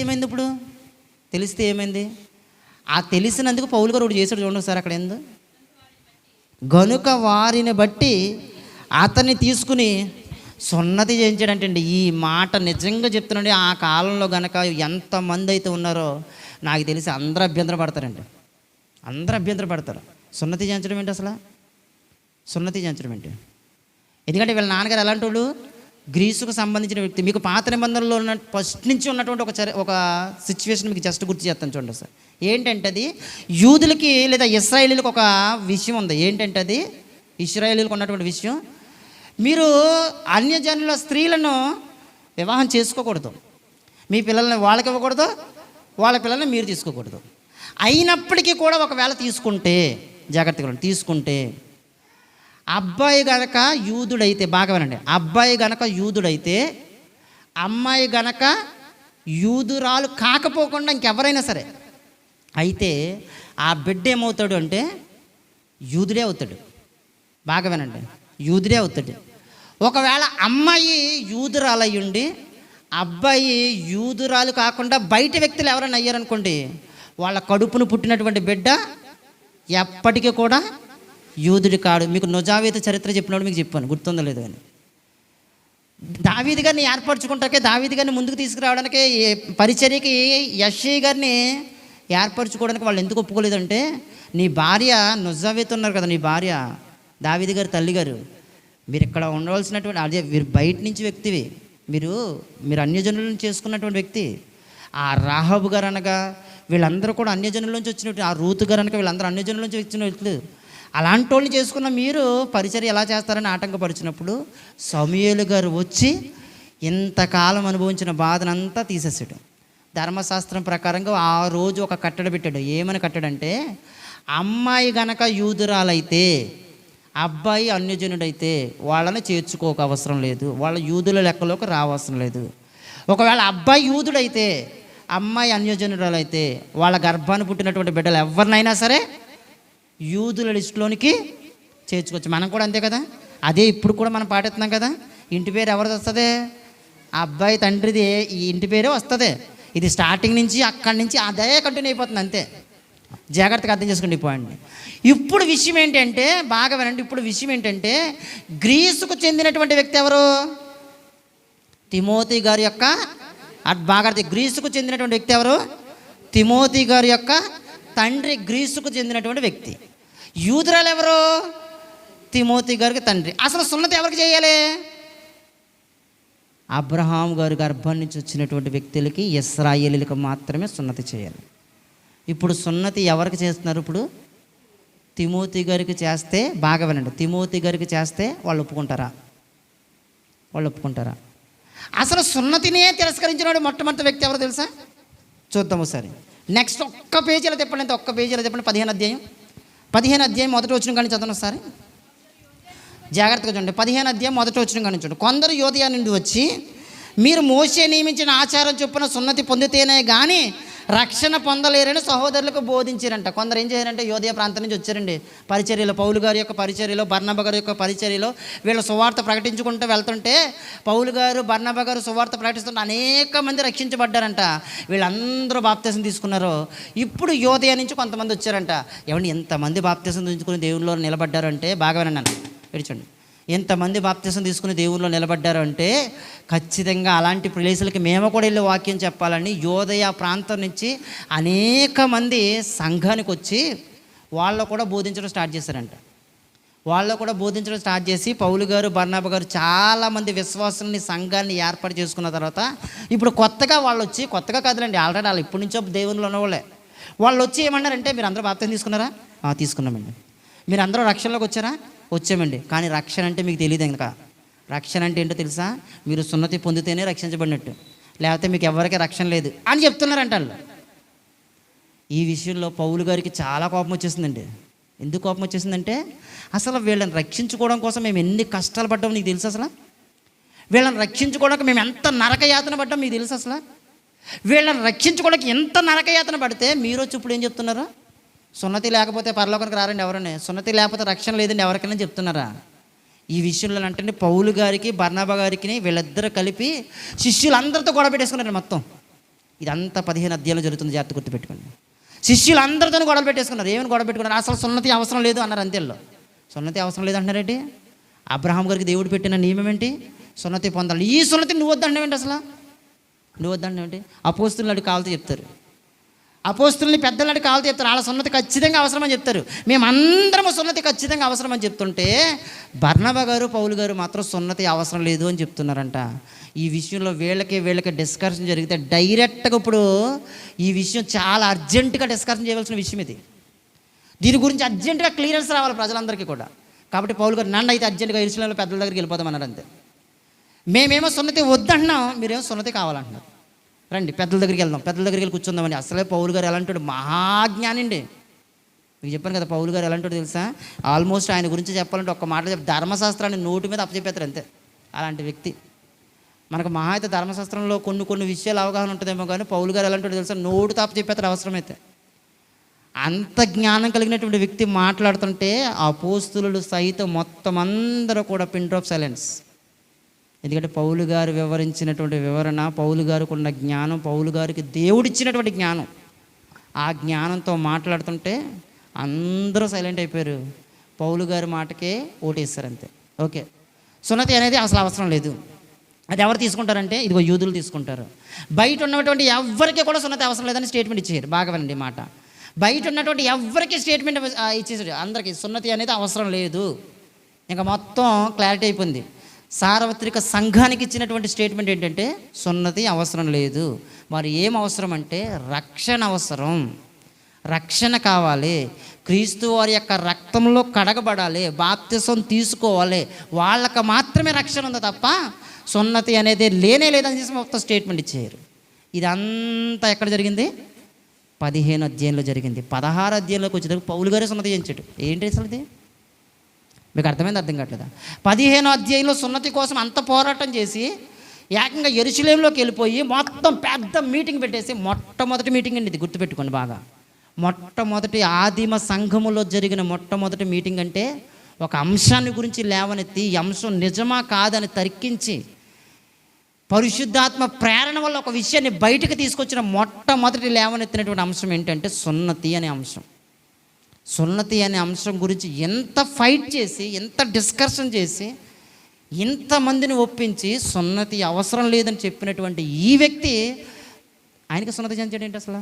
ఏమైంది? ఆ తెలిసినందుకు పౌలు గారు ఒకటి చేశాడు చూడండి సార్. అక్కడ ఏందో గనుక వారిని బట్టి అతన్ని తీసుకుని సున్నతి చేయించాడంటండి. ఈ మాట నిజంగా చెప్తున్నాండి. ఆ కాలంలో గనక ఎంతమంది అయితే ఉన్నారో నాకు తెలిసి అందరూ అభ్యంతర పడతారు. సున్నతి చేయించడం ఏంటి అసలు? ఎందుకంటే వీళ్ళ నాన్నగారు ఎలాంటి వాళ్ళు? గ్రీసుకు సంబంధించిన వ్యక్తి. మీకు పాత నిబంధనలో ఉన్న ఫస్ట్ నుంచి ఉన్నటువంటి ఒక సిచ్యువేషన్ మీకు జస్ట్ గుర్తు చేస్తాను చూడండి సార్. ఏంటంటే అది యూదులకి లేదా ఇశ్రాయేలీలకు ఒక విషయం ఉంది. ఏంటంటే అది ఇశ్రాయేలీలకు ఉన్నటువంటి విషయం, మీరు అన్యజనుల స్త్రీలను వివాహం చేసుకోకూడదు, మీ పిల్లల్ని వాళ్ళకి ఇవ్వకూడదు, వాళ్ళ పిల్లల్ని మీరు తీసుకోకూడదు. అయినప్పటికీ కూడా ఒకవేళ తీసుకుంటే, జాగ్రత్తగా తీసుకుంటే, అబ్బాయి గనక యూదుడైతే, బాగా వినండి, అబ్బాయి గనక యూదుడైతే, అమ్మాయి గనక యూదురాలు కాకపోకుండా ఇంకెవరైనా సరే అయితే ఆ బిడ్డ ఏమవుతాడు అంటే యూదుడే అవుతాడు. బాగా వినండి, యూదుడే అవుతాడు. ఒకవేళ అమ్మాయి యూదురాలయ్యుండి అబ్బాయి యూదురాలు కాకుండా బయట వ్యక్తులు ఎవరైనా అయ్యారనుకోండి, వాళ్ళ కడుపును పుట్టినటువంటి బిడ్డ ఎప్పటికీ కూడా యూదుడి కాడు. మీకు నొజావేతు చరిత్ర చెప్పినప్పుడు మీకు చెప్పాను, గుర్తుందో లేదో అని. దావీదు గారిని ఏర్పరచుకుంటాకే, దావీదు గారిని ముందుకు తీసుకురావడానికి, పరిచర్యకి యెష్షయి గారిని ఏర్పరచుకోవడానికి వాళ్ళు ఎందుకు ఒప్పుకోలేదంటే, నీ భార్య నొజావేతు ఉన్నారు కదా, నీ భార్య దావీదు గారి తల్లిగారు, మీరు ఇక్కడ ఉండవలసినటువంటి, అదే మీరు బయట నుంచి వ్యక్తివి, మీరు అన్యజనులను చేసుకున్నటువంటి వ్యక్తి. ఆ రాహాబు గారు అనగా వీళ్ళందరూ కూడా అన్యజనుల నుంచి వచ్చినట్టు, ఆ రూతు గారు అనగా వీళ్ళందరూ అన్యజనుల నుంచి వచ్చిన వ్యక్తులు. అలాంటి వాళ్ళని చేసుకున్న మీరు పరిచర్య ఎలా చేస్తారని ఆటంకపరిచినప్పుడు సమూయేలు గారు వచ్చి ఇంతకాలం అనుభవించిన బాధనంతా తీసేసాడు. ధర్మశాస్త్రం ప్రకారంగా ఆ రోజు ఒక కట్టడ పెట్టాడు. ఏమని కట్టడంటే, అమ్మాయి గనక యూదురాలైతే, అబ్బాయి అన్యజనుడైతే వాళ్ళని చేర్చుకోక అవసరం లేదు, వాళ్ళ యూదుల లెక్కలోకి రావసరం లేదు. ఒకవేళ అబ్బాయి యూదుడైతే, అమ్మాయి అన్యజనురాలైతే వాళ్ళ గర్భాన్ని పుట్టినటువంటి బిడ్డలు ఎవరినైనా సరే యూదుల లిస్టులోనికి చేర్చుకోవచ్చు. మనం కూడా అంతే కదా, అదే ఇప్పుడు కూడా మనం పాటిస్తున్నాం కదా. ఇంటి పేరు ఎవరిది వస్తుంది? ఆ అబ్బాయి తండ్రిది ఈ ఇంటి పేరే వస్తుంది. ఇది స్టార్టింగ్ నుంచి అక్కడి నుంచి అదే కంటిన్యూ అయిపోతుంది, అంతే. జాగ్రత్తగా అర్థం చేసుకోండి ఈ పాయింట్ని. ఇప్పుడు విషయం ఏంటంటే, బాగా వినండి, ఇప్పుడు విషయం ఏంటంటే, గ్రీసుకు చెందినటువంటి వ్యక్తి ఎవరు? తిమోతి గారి యొక్క, బాగా గ్రీసుకు చెందినటువంటి వ్యక్తి ఎవరు? తిమోతి గారి యొక్క తండ్రి గ్రీసుకు చెందినటువంటి వ్యక్తి. యూదురాలు ఎవరు? తిమోతి గారికి తండ్రి. అసలు సున్నతి ఎవరికి చేయాలి? అబ్రహాం గారి గర్భం నుంచి వచ్చినటువంటి వ్యక్తులకి, ఇశ్రాయేలీలకు మాత్రమే సున్నతి చేయాలి. ఇప్పుడు సున్నతి ఎవరికి చేస్తున్నారు? ఇప్పుడు తిమోతి గారికి చేస్తే, బాగా వినండి, తిమోతి గారికి చేస్తే వాళ్ళు ఒప్పుకుంటారా? వాళ్ళు ఒప్పుకుంటారా? అసలు సున్నతినే తిరస్కరించినవాడు మొట్టమొదటి వ్యక్తి ఎవరో తెలుసా? చూద్దాం ఒకసారి. నెక్స్ట్ ఒక్క పేజీలో చెప్పండి, ఒక్క పేజీలో చెప్పండి. 15 అధ్యాయం మొదటి వచనం కానీ చదవండి ఒకసారి, జాగ్రత్తగా చూడండి. 15 అధ్యాయం మొదటి వచనం కానీ చూడండి. కొందరు యోధియా నుండి వచ్చి, మీరు మోషే నియమించిన ఆచారం చొప్పున సున్నతి పొందితేనే కానీ రక్షణ పొందలేరని సహోదరులకు బోధించారంట. కొందరు ఏం చేయారంటే, యోధియా ప్రాంతం నుంచి వచ్చారండి పరిచర్యలో, పౌలు గారి యొక్క పరిచర్యలో, బర్నబా గారి యొక్క పరిచర్యలో వీళ్ళు సువార్త ప్రకటించుకుంటూ వెళ్తుంటే, పౌలు గారు బర్నబా గారు సువార్త ప్రకటిస్తుంటే అనేక మంది రక్షించబడ్డారంట. వీళ్ళందరూ బాప్తిసం తీసుకున్నారు. ఇప్పుడు యోధియా నుంచి కొంతమంది వచ్చారంట. ఏమండి ఎంతమంది బాప్తిసం తీసుకుని దేవుళ్ళలో నిలబడ్డారు అంటే, బాగా వినండి, విడిచండి, ఎంతమంది బాప్తిసం తీసుకుని దేవుళ్ళలో నిలబడ్డారు అంటే, ఖచ్చితంగా అలాంటి ప్లేసులకి మేము కూడా వెళ్ళి వాక్యం చెప్పాలని యోదయ ప్రాంతం నుంచి అనేక మంది సంఘానికి వచ్చి వాళ్ళు కూడా బోధించడం స్టార్ట్ చేశారంట. వాళ్ళు కూడా బోధించడం స్టార్ట్ చేసి పౌలు గారు బర్నబా గారు చాలామంది విశ్వాసుల్ని, సంఘాన్ని ఏర్పాటు చేసుకున్న తర్వాత ఇప్పుడు కొత్తగా వాళ్ళు వచ్చి, కొత్తగా కాదులండి, ఆల్రెడీ వాళ్ళు ఇప్పటి నుంచో దేవుళ్ళు ఉన్నవాళ్ళే, వాళ్ళు వచ్చి ఏమన్నారంటే, మీరు అందరూ బాప్తిసం తీసుకున్నారా? తీసుకున్నామండి. మీరు అందరూ రక్షణలోకి వచ్చారా? వచ్చామండి. కానీ రక్షణ అంటే మీకు తెలియదు. ఇంకా రక్షణ అంటే ఏంటో తెలుసా? మీరు సున్నతి పొందితేనే రక్షించబడినట్టు, లేకపోతే మీకు ఎవరికి రక్షణ లేదు అని చెప్తున్నారంట వాళ్ళు. ఈ విషయంలో పౌలు గారికి చాలా కోపం వచ్చేసిందండి. ఎందుకు కోపం వచ్చేసిందంటే, అసలు వీళ్ళని రక్షించుకోవడం కోసం మేము ఎన్ని కష్టాలు పడ్డామో నీకు తెలుసు? అసలు వీళ్ళని రక్షించుకోవడానికి మేము ఎంత నరకయాతన పడ్డాం మీకు తెలుసు? అసలు వీళ్ళని రక్షించుకోవడానికి ఎంత నరకయాతన పడితే మీరు వచ్చి ఇప్పుడు ఏం చెప్తున్నారా? సున్నతి లేకపోతే పరలోకానికి రారండి ఎవరని, సున్నతి లేకపోతే రక్షణ లేదండి ఎవరికైనా చెప్తున్నారా? ఈ విషయంలో అంటే పౌలు గారికి బర్నబా గారికి వీళ్ళిద్దరూ కలిపి శిష్యులందరితో గొడవ పెట్టేసుకున్నారు మొత్తం. ఇదంతా 15 అధ్యాయంలో జరుగుతుంది, జాగ్రత్త గుర్తుపెట్టుకోండి. శిష్యులందరితో గొడవ పెట్టేసుకున్నారు. ఏమని గొడవ పెట్టుకున్నారు? అసలు సున్నతి అవసరం లేదు అన్నారు. అంతేలో సున్నతి అవసరం లేదు అంటున్నారేంటి? అబ్రహాం గారికి దేవుడు పెట్టిన నియమం ఏంటి? సున్నతి పొందాలి. ఈ సున్నతి నువ్వు వద్దంటావేంటి? అసలు నువ్వు వద్దంటావేంటి? అపోస్తులు అడిగి కావాలతో చెప్తారు, అపోస్తుల్ని పెద్దలాంటి కావాలతో చెప్తారు, వాళ్ళ సున్నతి ఖచ్చితంగా అవసరమని చెప్తారు. మేమందరము సున్నతి ఖచ్చితంగా అవసరమని చెప్తుంటే బర్నబా గారు పౌలు గారు మాత్రం సున్నతి అవసరం లేదు అని చెప్తున్నారంట. ఈ విషయంలో వీళ్ళకి డిస్కషన్ జరిగితే డైరెక్ట్గా ఇప్పుడు ఈ విషయం చాలా అర్జెంటుగా డిస్కషన్ చేయవలసిన విషయం ఇది. దీని గురించి అర్జెంటుగా క్లియరెన్స్ రావాలి ప్రజలందరికీ కూడా. కాబట్టి పౌలు గారు నన్ను అయితే అర్జెంటుగా ఇరుషులేములో పెద్దల దగ్గరికి వెళ్ళిపోదామన్నారు. అంతే. మేమేమో సున్నతి వద్దంటున్నాం, మీరేమో సున్నతి కావాలంటున్నారు. రండి పెద్దల దగ్గరికి వెళ్దాం, పెద్దల దగ్గరికి వెళ్ళి కూర్చుందామని. అసలే పౌలు గారు ఎలాంటి మహాజ్ఞాని అండి. మీకు చెప్పాను కదా పౌలు గారు ఎలాంటి తెలుసా? ఆల్మోస్ట్ ఆయన గురించి చెప్పాలంటే ఒక్క మాట చెప్పి ధర్మశాస్త్రాన్ని నోటి మీద అప్పచెప్పేస్తారు అంతే. అలాంటి వ్యక్తి. మనకు మహా అయితే ధర్మశాస్త్రంలో కొన్ని విషయాలు అవగాహన ఉంటుందేమో, కానీ పౌలు గారు ఎలాంటి తెలుసా? నోటు తాప చెప్పేస్తారు అవసరమైతే. అంత జ్ఞానం కలిగినటువంటి వ్యక్తి మాట్లాడుతుంటే అపోస్తులులు సైతం మొత్తం అందరూ కూడా పిన్ డ్రాప్ సైలెన్స్. ఎందుకంటే పౌలు గారు వివరించినటువంటి వివరణ, పౌలు గారికి ఉన్న జ్ఞానం, పౌలు గారికి దేవుడిచ్చినటువంటి జ్ఞానం, ఆ జ్ఞానంతో మాట్లాడుతుంటే అందరూ సైలెంట్ అయిపోయారు. పౌలు గారి మాటకే ఓటేస్తారు అంతే. ఓకే, సున్నతి అనేది అసలు అవసరం లేదు. అది ఎవరు తీసుకుంటారంటే ఇదిగో యూదులు తీసుకుంటారు. బయట ఉన్నటువంటి ఎవరికి కూడా సున్నతి అవసరం లేదని స్టేట్మెంట్ ఇచ్చారు. బాగా వినండి మాట. బయట ఉన్నటువంటి ఎవరికి స్టేట్మెంట్ ఇచ్చేసాడు, అందరికీ సున్నతి అనేది అవసరం లేదు. ఇంకా మొత్తం క్లారిటీ అయిపోయింది. సార్వత్రిక సంఘానికి ఇచ్చినటువంటి స్టేట్మెంట్ ఏంటంటే సున్నతి అవసరం లేదు. మరి ఏం అవసరం అంటే రక్షణ అవసరం, రక్షణ కావాలి, క్రీస్తు వారి యొక్క రక్తంలో కడగబడాలి, బాప్తిసం తీసుకోవాలి, వాళ్ళకి మాత్రమే రక్షణ ఉంది తప్ప సున్నతి అనేది లేనే లేదని చేసి మొత్తం స్టేట్మెంట్ ఇచ్చారు. ఇదంతా ఎక్కడ జరిగింది? 15 అధ్యాయంలో జరిగింది. 16 అధ్యాయంలోకి వచ్చేటప్పుడు పౌలు గారే సున్నతి చేయించాడు. ఏంటి అసలు ఇది? మీకు అర్థమైంది? అర్థం కావట్లేదా? 15 అధ్యాయంలో సున్నతి కోసం అంత పోరాటం చేసి ఏకంగా యెరూషలేములోకి వెళ్ళిపోయి మొత్తం పెద్ద మీటింగ్ పెట్టేసి, మొట్టమొదటి మీటింగ్ అండి ఇది, గుర్తుపెట్టుకోండి బాగా. మొట్టమొదటి ఆదిమ సంఘములో జరిగిన మొట్టమొదటి మీటింగ్ అంటే ఒక అంశాన్ని గురించి లేవనెత్తి ఈ అంశం నిజమా కాదని తర్కించి పరిశుద్ధాత్మ ప్రేరణ వల్ల ఒక విషయాన్ని బయటకు తీసుకొచ్చిన మొట్టమొదటి లేవనెత్తినటువంటి అంశం ఏంటంటే సున్నతి అనే అంశం. సున్నతి అనే అంశం గురించి ఎంత ఫైట్ చేసి, ఎంత డిస్కషన్ చేసి, ఇంతమందిని ఒప్పించి సున్నతి అవసరం లేదని చెప్పినటువంటి ఈ వ్యక్తి ఆయనకి సున్నతి చేయించాడు ఏంటి అసలు?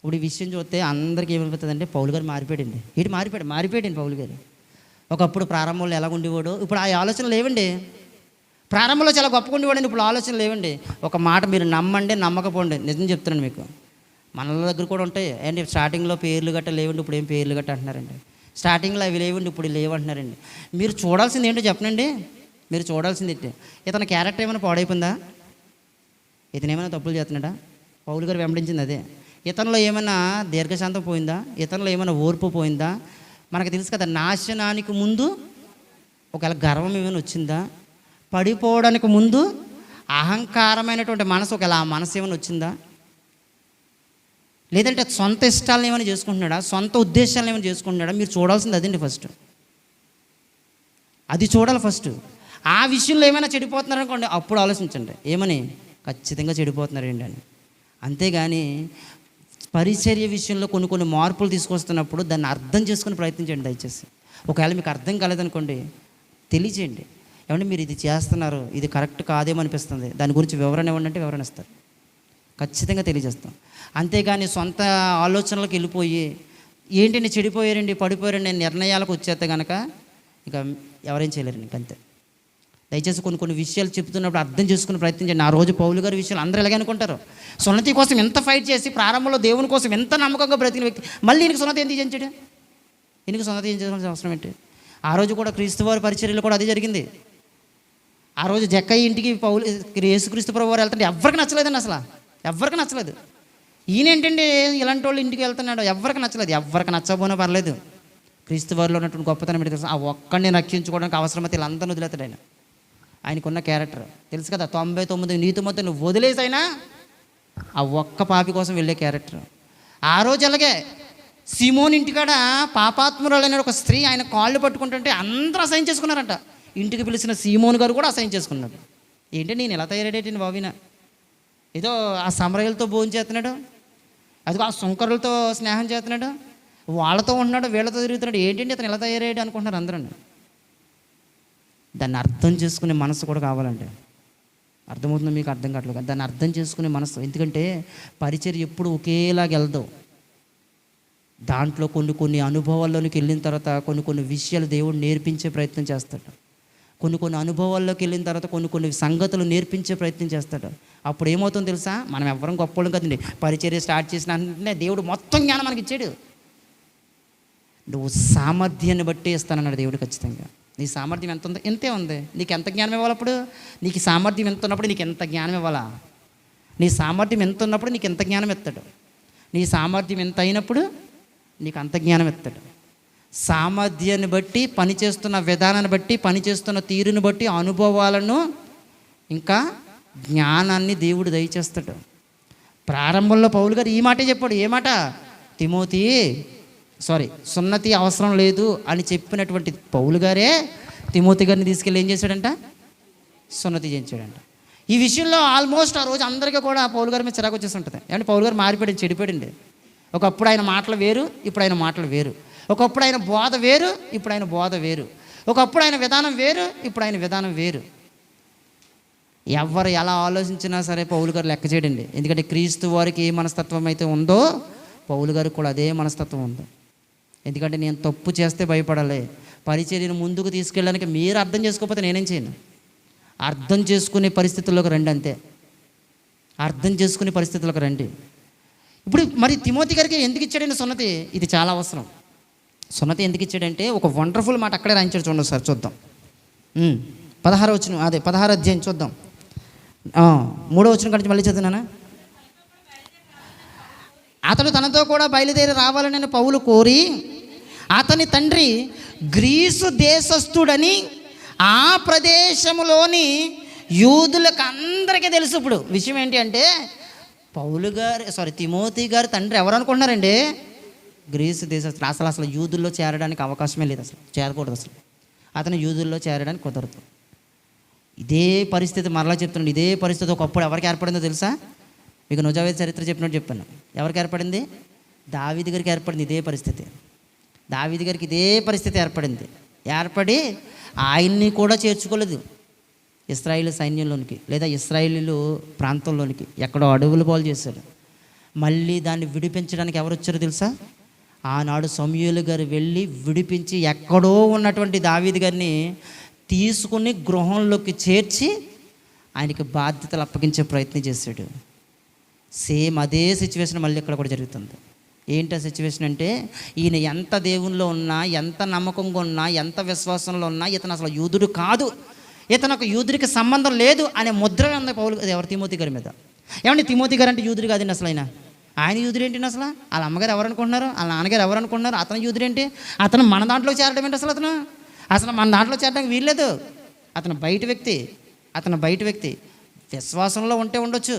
ఇప్పుడు ఈ విషయం చూస్తే అందరికీ ఏమైపోతుందంటే పౌలు గారు మారిపోయాడండి. ఏంటి మారిపోయాడండి పౌలు గారు. ఒకప్పుడు ప్రారంభంలో ఎలా ఉండేవాడు, ఇప్పుడు ఆ ఆలోచనలు లేవండి. ప్రారంభంలో చాలా గొప్పగా ఉండేవాడండి, ఇప్పుడు ఆలోచనలు లేవండి. ఒక మాట మీరు నమ్మండి, నమ్మకపోండి, నిజం చెప్తున్నాను మీకు. మన దగ్గర కూడా ఉంటాయి ఏంటి, స్టార్టింగ్లో పేర్లు గట్ట లేవండి, ఇప్పుడు ఏం పేర్లు గట్ట అంటున్నారండి. స్టార్టింగ్లో అవి లేవండి, ఇప్పుడు లేవంటున్నారండి. మీరు చూడాల్సింది ఏంటో చెప్పనండి. మీరు చూడాల్సింది ఏంటి? ఇతని క్యారెక్టర్ ఏమైనా పాడైపోయిందా? ఇతను ఏమైనా తప్పులు చేస్తున్నాడా? పౌలు గారు వెంబడించింది అదే. ఇతనిలో ఏమైనా దీర్ఘశాంతం పోయిందా? ఇతనిలో ఏమైనా ఓర్పు పోయిందా? మనకు తెలుసు కదా, నాశనానికి ముందు ఒకవేళ గర్వం ఏమైనా వచ్చిందా? పడిపోవడానికి ముందు అహంకారమైనటువంటి మనసు, ఒకవేళ ఆ మనసు ఏమైనా వచ్చిందా? లేదంటే సొంత ఇష్టాలను ఏమైనా చేసుకుంటున్నాడా? సొంత ఉద్దేశాలను ఏమైనా చేసుకుంటున్నాడా? మీరు చూడాల్సింది అదండి ఫస్ట్. అది చూడాలి ఫస్ట్. ఆ విషయంలో ఏమైనా చెడిపోతున్నారనుకోండి, అప్పుడు ఆలోచించండి ఏమని, ఖచ్చితంగా చెడిపోతున్నారండి అని. అంతేగాని పరిచర్య విషయంలో కొన్ని మార్పులు తీసుకొస్తున్నప్పుడు దాన్ని అర్థం చేసుకుని ప్రయత్నించండి దయచేసి. ఒకవేళ మీకు అర్థం కాలేదనుకోండి, తెలియచేయండి. ఏమంటే మీరు ఇది చేస్తున్నారు, ఇది కరెక్ట్ కాదేమో అనిపిస్తుంది, దాని గురించి వివరణ ఇవ్వండి అంటే వివరణ ఇస్తారు. ఖచ్చితంగా తెలియజేస్తాం. అంతేగాని సొంత ఆలోచనలకు వెళ్ళిపోయి ఏంటండి చెడిపోయారండి, పడిపోయారండి నిర్ణయాలకు వచ్చేస్తే కనుక ఇక ఎవరేం చేయలేరండి. అంతే. దయచేసి కొన్ని విషయాలు చెప్తున్నప్పుడు అర్థం చేసుకుని ప్రయత్నించండి. ఆ రోజు పౌలు గారి విషయాలు అందరూ ఎలాగే అనుకుంటారు. సున్నతి కోసం ఎంత ఫైట్ చేసి ప్రారంభంలో దేవుని కోసం ఎంత నమ్మకంగా బ్రతికిన వ్యక్తి మళ్ళీ ఈయనకి సున్నతి ఎందుకు చేయించాడు? ఈయనకి సున్నతి చేయించాల్సిన అవసరం ఏంటి? ఆ రోజు కూడా క్రీస్తు వారి పరిచర్యలో కూడా అదే జరిగింది. ఆ రోజు జక్కయ్య ఇంటికి యేసుక్రీస్తు ప్రభువు వారు వెళ్తుంటే ఎవరికి నచ్చలేదండి, అసలు ఎవరికి నచ్చలేదు. ఈయన ఏంటండి ఇలాంటి వాళ్ళు ఇంటికి వెళ్తున్నాడు, ఎవరికి నచ్చలేదు. ఎవరికి నచ్చకపోయినా పర్లేదు, క్రీస్తు వారిలో ఉన్నటువంటి గొప్పతనం ఏంటి తెలుసు? ఆ ఒక్కడిని రక్షించుకోవడానికి అవసరమైతే వీళ్ళందరినీ వదిలేతాడు ఆయన. ఆయనకున్న క్యారెక్టర్ తెలుసు కదా, 99 నీతిమంతులను వదిలేసైనా ఆ ఒక్క పాపి కోసం వెళ్ళే క్యారెక్టర్. ఆ రోజు అలాగే సీమోన్ ఇంటికాడ పాపాత్మురాలైన ఒక స్త్రీ ఆయన కాళ్ళు పట్టుకుంటుంటే అందరూ అసహ్యం చేసుకున్నారంట. ఇంటికి పిలిచిన సీమోన్ గారు కూడా అసహ్యం చేసుకున్నాడు. ఏంటంటే నేను ఎలా తయారయ్యేటండి బాబీన, ఏదో ఆ సమరయులతో భోజనం చేస్తున్నాడు, అదిగో ఆ సుంకరులతో స్నేహం చేస్తున్నాడు, వాళ్ళతో ఉంటున్నాడు, వీళ్ళతో తిరుగుతున్నాడు, ఏంటంటే అతను ఎలా తయారయ్యాడు అనుకుంటున్నారు అందరూ. దాన్ని అర్థం చేసుకునే మనసు కూడా కావాలండి. అర్థమవుతుందో మీకు? అర్థం కావట్లేదు. దాన్ని అర్థం చేసుకునే మనసు. ఎందుకంటే పరిచర్య ఎప్పుడు ఒకేలాగా వెళ్దాం. దాంట్లో కొన్ని అనుభవాల్లోనికి వెళ్ళిన తర్వాత కొన్ని విషయాలు దేవుడు నేర్పించే ప్రయత్నం చేస్తాడు. కొన్ని అనుభవాల్లోకి వెళ్ళిన తర్వాత కొన్ని సంగతులు నేర్పించే ప్రయత్నం చేస్తాడు. అప్పుడు ఏమవుతుందో తెలుసా? మనం ఎవరం గొప్పవాళ్ళం కదండి. పరిచర్య స్టార్ట్ చేసిన అంటే దేవుడు మొత్తం జ్ఞానం మనకి ఇచ్చాడు. నువ్వు సామర్థ్యాన్ని బట్టి ఇస్తానన్నాడు దేవుడు. ఖచ్చితంగా నీ సామర్థ్యం ఎంత ఉందో ఎంతే ఉంది. నీకు ఎంత జ్ఞానం ఇవ్వాలి? అప్పుడు నీకు సామర్థ్యం ఎంత ఉన్నప్పుడు నీకు ఎంత జ్ఞానం ఇవ్వాలా? నీ సామర్థ్యం ఎంత ఉన్నప్పుడు నీకు ఎంత జ్ఞానం ఇస్తాడు. నీ సామర్థ్యం ఎంత అయినప్పుడు నీకు అంత జ్ఞానం ఇస్తాడు. సామర్థ్యాన్ని బట్టి, పనిచేస్తున్న విధానాన్ని బట్టి, పనిచేస్తున్న తీరుని బట్టి అనుభవాలను ఇంకా జ్ఞానాన్ని దేవుడు దయచేస్తాడు. ప్రారంభంలో పౌలు గారు ఈ మాటే చెప్పాడు. ఏ మాట? సున్నతి అవసరం లేదు అని చెప్పినటువంటి పౌలు గారే తిమోతి గారిని తీసుకెళ్ళి ఏం చేశాడంట? సున్నతి చేయించాడంట. ఈ విషయంలో ఆల్మోస్ట్ ఆ రోజు అందరికీ కూడా పౌలు గారి మీద చిరాకు వచ్చేసి ఉంటుంది. ఏమంటే పౌలు గారు మారిపోయాడు, చెడిపోయాడండి. ఒకప్పుడు ఆయన మాటలు వేరు, ఇప్పుడు ఆయన మాటలు వేరు. ఒకప్పుడు ఆయన బోధ వేరు, ఇప్పుడు ఆయన బోధ వేరు. ఒకప్పుడు ఆయన విధానం వేరు, ఇప్పుడు ఆయన విధానం వేరు. ఎవరు ఎలా ఆలోచించినా సరే పౌలు గారు లెక్క చేయడండి. ఎందుకంటే క్రీస్తు వారికి ఏ మనస్తత్వం అయితే ఉందో పౌలు గారికి కూడా అదే మనస్తత్వం ఉంది. ఎందుకంటే నేను తప్పు చేస్తే భయపడాలి, పరిచర్యను ముందుకు తీసుకెళ్ళడానికి మీరు అర్థం చేసుకోకపోతే నేనేం చేయను. అర్థం చేసుకునే పరిస్థితుల్లోకి రండి, అంతే. అర్థం చేసుకునే పరిస్థితుల్లోకి రండి. ఇప్పుడు మరి తిమోతి గారికి ఎందుకు ఇచ్చాడండి సున్నతి? ఇది చాలా అవసరం. సున్నతి ఎందుకు ఇచ్చాడంటే ఒక వండర్ఫుల్ మాట అక్కడే రాయించాడు. చూడండి సార్, చూద్దాం. 16వ వచనం, 16వ అధ్యాయం చూద్దాం. 3వ వచనం కంటే మళ్ళీ చదివినానా? అతడు తనతో కూడా బయలుదేరి రావాలని పౌలు కోరి, అతని తండ్రి గ్రీసు దేశస్థుడని ఆ ప్రదేశంలోని యూదులకు అందరికీ తెలుసు. ఇప్పుడు విషయం ఏంటి అంటే తిమోతి గారి తండ్రి ఎవరు అనుకుంటున్నారండి? గ్రీసు దేశస్థుడు. అసలు యూదుల్లో చేరడానికి అవకాశమే లేదు, అసలు చేరకూడదు. అసలు అతను యూదుల్లో చేరడానికి కుదరదు. ఇదే పరిస్థితి మరలా చెప్తున్నాడు. ఇదే పరిస్థితి ఒకప్పుడు ఎవరికి ఏర్పడిందో తెలుసా? మీకు నుజావేద్ చరిత్ర చెప్పినట్టు చెప్పాను. ఎవరికి ఏర్పడింది? దావీదు గారికి ఏర్పడింది ఇదే పరిస్థితి. దావీదు గారికి ఇదే పరిస్థితి ఏర్పడింది. ఏర్పడి ఆయన్ని కూడా చేర్చుకోలేదు ఇశ్రాయేలు సైన్యంలోనికి, లేదా ఇశ్రాయేలు ప్రాంతంలోనికి. ఎక్కడో అడవుల పాలు చేశాడు. మళ్ళీ దాన్ని విడిపించడానికి ఎవరు వచ్చారో తెలుసా? ఆనాడు సమూయేలు గారు వెళ్ళి విడిపించి ఎక్కడో ఉన్నటువంటి దావీదు గారిని తీసుకుని గృహంలోకి చేర్చి ఆయనకి బాధ్యతలు అప్పగించే ప్రయత్నం చేశాడు. సేమ్ అదే సిచ్యువేషన్ మళ్ళీ ఇక్కడ కూడా జరుగుతుంది. ఏంటి ఆ సిచ్యువేషన్ అంటే, ఈయన ఎంత దేవునిలో ఉన్నా, ఎంత నమ్మకంగా ఉన్నా, ఎంత విశ్వాసంలో ఉన్నా, ఇతను అసలు యూదుడు కాదు, ఇతను యూదుడికి సంబంధం లేదు అనే ముద్ర ఉంది ఎవరు? తిమోతి గారి మీద. ఏమంటే తిమోతి గారు అంటే యూదుడు కాదండి అసలు. ఆయన యూదుడు ఏంటి అసలు? వాళ్ళ అమ్మగారు ఎవరు అనుకుంటున్నారు? వాళ్ళ నాన్నగారు ఎవరు అనుకుంటున్నారు? అతను యూదుడు ఏంటి? అతను మన దాంట్లో చేరడం ఏంటి అసలు? అసలు మన దాంట్లో చేరడానికి వీల్లేదు. అతను బయట వ్యక్తి. విశ్వాసంలో ఉంటే ఉండొచ్చు,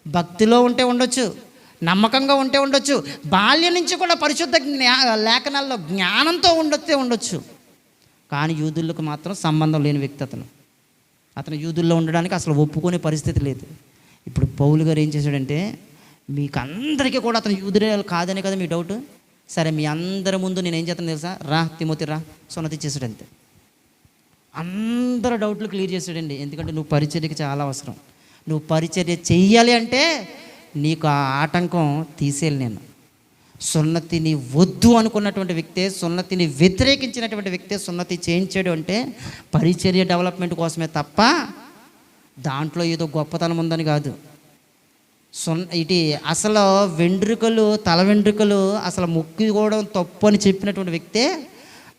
భక్తిలో ఉంటే ఉండొచ్చు, నమ్మకంగా ఉంటే ఉండొచ్చు, బాల్యం నుంచి కూడా పరిశుద్ధ లేఖనాల్లో జ్ఞానంతో ఉండొచ్చు. కానీ యూదులకు మాత్రం సంబంధం లేని వ్యక్తి అతను యూదుల్లో ఉండడానికి అసలు ఒప్పుకునే పరిస్థితి లేదు. ఇప్పుడు పౌలు గారు ఏం చేశాడంటే, మీకు అందరికీ కూడా అతను యూదుడే కాదనే కదా మీ డౌట్. సరే, మీ అందరి ముందు నేను ఏం చేస్తాను తెలుసా? తిమోతి సున్నతి చేశాడు. అంతే. అందరు డౌట్లు క్లియర్ చేశాడండి. ఎందుకంటే నువ్వు పరిచర్యకి చాలా అవసరం. నువ్వు పరిచర్య చెయ్యాలి అంటే నీకు ఆ ఆటంకం తీసేయాలి. నేను సున్నతిని వద్దు అనుకున్నటువంటి వ్యక్తే, సున్నతిని వ్యతిరేకించినటువంటి వ్యక్తే సున్నతి చేయించాడు అంటే పరిచర్య డెవలప్మెంట్ కోసమే తప్ప దాంట్లో ఏదో గొప్పతనం ఉందని కాదు. అసలు తల వెంట్రుకలు అసలు మొక్కుకోవడం తప్పు అని చెప్పినటువంటి వ్యక్తే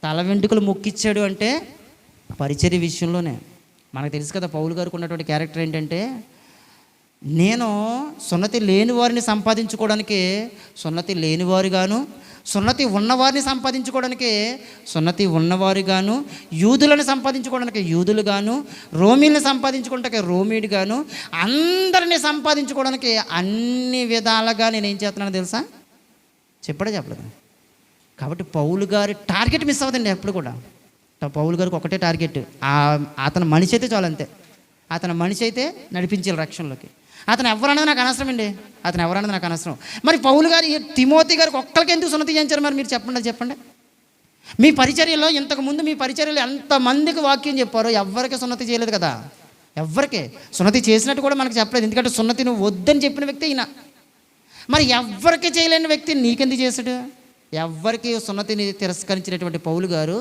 తల వెంట్రుకలు మొక్కిచ్చాడు అంటే పరిచర్య విషయంలోనే. మనకు తెలుసు కదా పౌలు గారికి ఉన్నటువంటి క్యారెక్టర్ ఏంటంటే, నేను సున్నతి లేని వారిని సంపాదించుకోవడానికి సున్నతి లేనివారుగాను, సున్నతి ఉన్నవారిని సంపాదించుకోవడానికి సున్నతి ఉన్నవారుగాను, యూదులను సంపాదించుకోవడానికి యూదులుగాను, రోమీలను సంపాదించుకోవడానికి రోమీడుగాను, అందరినీ సంపాదించుకోవడానికి అన్ని విధాలుగా నేను ఏం చేస్తున్నాను తెలుసా? చెప్పలేదు. కాబట్టి పౌలు గారి టార్గెట్ మిస్ అవ్వదండి ఎప్పుడు కూడా. పౌలు గారికి ఒకటే టార్గెట్, అతను మనిషి అయితే చాలు, అంతే. అతను మనిషి అయితే నడిపించాలి రక్షణలోకి. అతను ఎవరన్నది నాకు అనవసరం అండి, నాకు అనవసరం. మరి పౌలు గారు తిమోతి గారికి ఒక్కరికి ఎందుకు సున్నతి చేయించారు? మరి మీరు చెప్పండి. మీ పరిచర్యలో ఇంతకుముందు మీ పరిచర్యలో ఎంతమందికి వాక్యం చెప్పారో ఎవరికి సున్నతి చేయలేదు కదా. ఎవరికి సున్నతి చేసినట్టు కూడా మనకు చెప్పలేదు. ఎందుకంటే సున్నతి నువ్వు వద్దని చెప్పిన వ్యక్తి ఈయన. మరి ఎవరికి చేయలేని వ్యక్తి నీకెందుకు చేశాడు? ఎవరికి సున్నతిని తిరస్కరించినటువంటి పౌలు గారు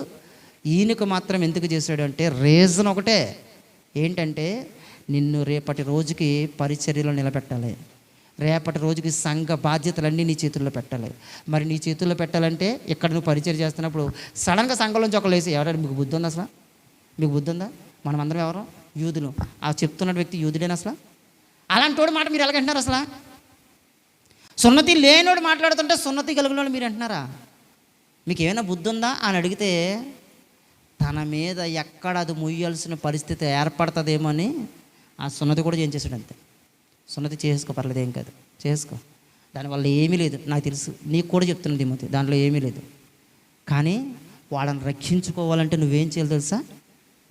ఈయనకు మాత్రం ఎందుకు చేశాడు అంటే రీజన్ ఒకటే. ఏంటంటే నిన్ను రేపటి రోజుకి పరిచర్యలో నిలబెట్టాలి. రేపటి రోజుకి సంఘ బాధ్యతలన్నీ నీ చేతుల్లో పెట్టాలి. మరి నీ చేతుల్లో పెట్టాలంటే ఇక్కడ నువ్వు పరిచర్య చేస్తున్నప్పుడు సడన్గా సంఘంలోంచి ఒకళ్ళు వేసి, ఎవరైనా మీకు బుద్ధి ఉందా? అసలు మీకు బుద్ధి ఉందా? మనం అందరం ఎవరు? యూదులు. ఆ చెప్తున్న వ్యక్తి యూదుడేనా? అసలు అలాంటి వాడు మాట మీరు ఎలాగంటున్నారు అసలు? సున్నతి లేనోడు మాట్లాడుతుంటే సున్నతి కలిగిన మీరు అంటున్నారా? మీకు ఏమైనా బుద్ధి ఉందా అని అడిగితే తన మీద ఎక్కడ అది ముయ్యాల్సిన పరిస్థితి ఏర్పడుతుందేమో అని ఆ సున్నతి కూడా చేయించేసాడు అంతే. సున్నతి చేసుకో, పర్లేదు, ఏం కాదు, చేసుకో, దానివల్ల ఏమీ లేదు, నాకు తెలుసు, నీకు కూడా చెప్తున్నాను తిమోతి, దాంట్లో ఏమీ లేదు. కానీ వాళ్ళని రక్షించుకోవాలంటే నువ్వేం చేయాలి తెలుసా?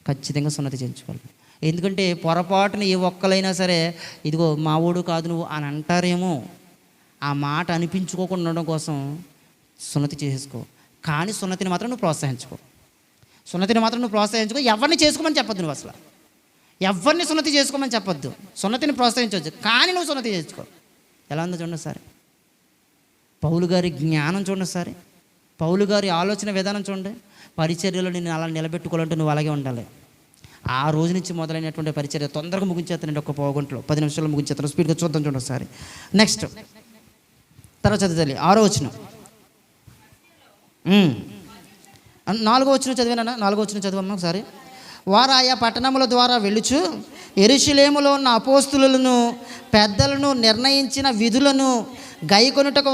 ఖచ్చితంగా సున్నతి చేయించుకోవాలి. ఎందుకంటే పొరపాటున ఏ ఒక్కలైనా సరే ఇదిగో మా ఊడు కాదు నువ్వు అని అంటారేమో, ఆ మాట అనిపించుకోకుండా ఉండడం కోసం సున్నతి చేసుకో. కానీ సున్నతిని మాత్రం నువ్వు ప్రోత్సహించుకో. ఎవరిని చేసుకోమని చెప్పొద్దు. నువ్వు అసలు ఎవరిని సున్నతి చేసుకోమని చెప్పొద్దు. సున్నతిని ప్రోత్సహించవచ్చు, కానీ నువ్వు సున్నతి చేసుకో. ఎలా ఉందో చూడండి ఒకసారి. పౌలు గారి జ్ఞానం చూడండి ఒకసారి. పౌలు గారి ఆలోచన విధానం చూడండి. పరిచర్యలో నేను అలా నిలబెట్టుకోవాలంటే నువ్వు అలాగే ఉండాలి. ఆ రోజు నుంచి మొదలైనటువంటి పరిచర్య తొందరగా ముగించేస్తానండి. ఒక పావుగంటలో 10 నిమిషాల్లో ముగించేస్తాను. స్పీడ్గా చూద్దాం చూడండి ఒకసారి. నెక్స్ట్ తర్వాత చదువుతాలి 6వ వచనం. 4వ వచనం చదివానా? 4వ వచనం చదివమ్మా ఒకసారి. వారు ఆయా పట్టణముల ద్వారా వెళ్ళుచు యెరూషలేములో ఉన్న అపోస్తులను పెద్దలను నిర్ణయించిన విధులను గైకొనుటకు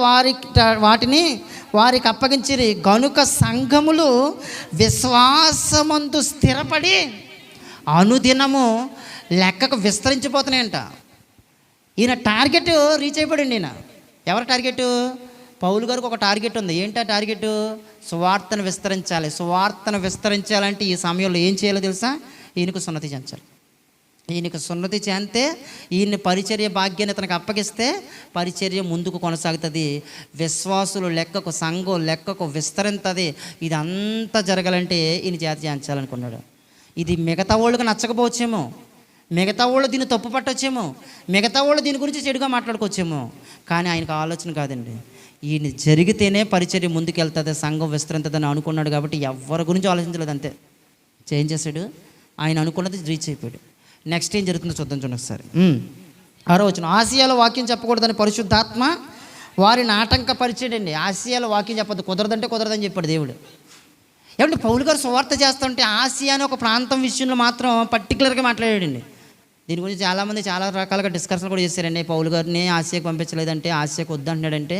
వాటిని వారికి అప్పగించిరి. గనుక సంఘములు విశ్వాసమందు స్థిరపడి అనుదినము లెక్కకు విస్తరించిపోతున్నాయంట. ఈయన టార్గెట్ రీచ్ అయిపోయాడండి. ఈయన ఎవరి టార్గెట్? పౌలు గారికి ఒక టార్గెట్ ఉంది. ఏంటి ఆ టార్గెట్? సువార్తను విస్తరించాలి. సువార్తను విస్తరించాలంటే ఈ సమయంలో ఏం చేయాలో తెలుసా? ఈయనకు సున్నతి చేయించాలి. ఈయనకు సున్నతి చేస్తే ఈయన పరిచర్య భాగ్యాన్ని తనకు అప్పగిస్తే పరిచర్య ముందుకు కొనసాగుతుంది. విశ్వాసులు లెక్కకు, సంఘం లెక్కకు విస్తరింతుంది. ఇది అంతా జరగాలంటే ఈయన చేత చేయించాలనుకున్నాడు. ఇది మిగతా వాళ్ళకి నచ్చకపోవచ్చేమో, మిగతా వాళ్ళు దీన్ని తప్పు పట్టొచ్చేమో, మిగతా వాళ్ళు దీని గురించి చెడుగా మాట్లాడుకోవచ్చేమో, కానీ ఆయనకు ఆలోచన కాదండి. ఈయన జరిగితేనే పరిచర్య ముందుకెళ్తుంది, సంఘం విస్తరింతుందని అనుకున్నాడు. కాబట్టి ఎవరి గురించి ఆలోచించలేదు, అంతే చేంజ్ చేశాడు. ఆయన అనుకున్నది రీచ్ అయిపోయాడు. నెక్స్ట్ ఏం జరుగుతుందో చూద్దాం చూడండి ఒకసారి. 6వ వచనం. ఆసియాలో వాక్యం చెప్పకూడదని పరిశుద్ధాత్మ వారిని ఆటంకపరిచాడండి. ఆసియాలో వాక్యం చెప్పొద్దు, కుదరదంటే కుదరదని చెప్పాడు దేవుడు. ఏమంటే పౌలు గారు సువార్త చేస్తుంటే ఆసియా అనే ఒక ప్రాంతం విషయంలో మాత్రం పర్టికులర్గా మాట్లాడాడండి. దీని గురించి చాలామంది చాలా రకాలుగా డిస్కషన్ కూడా చేశారండి. పౌలు గారిని ఆసియాకు పంపించలేదంటే, ఆసియాకు వద్దంటున్నాడంటే,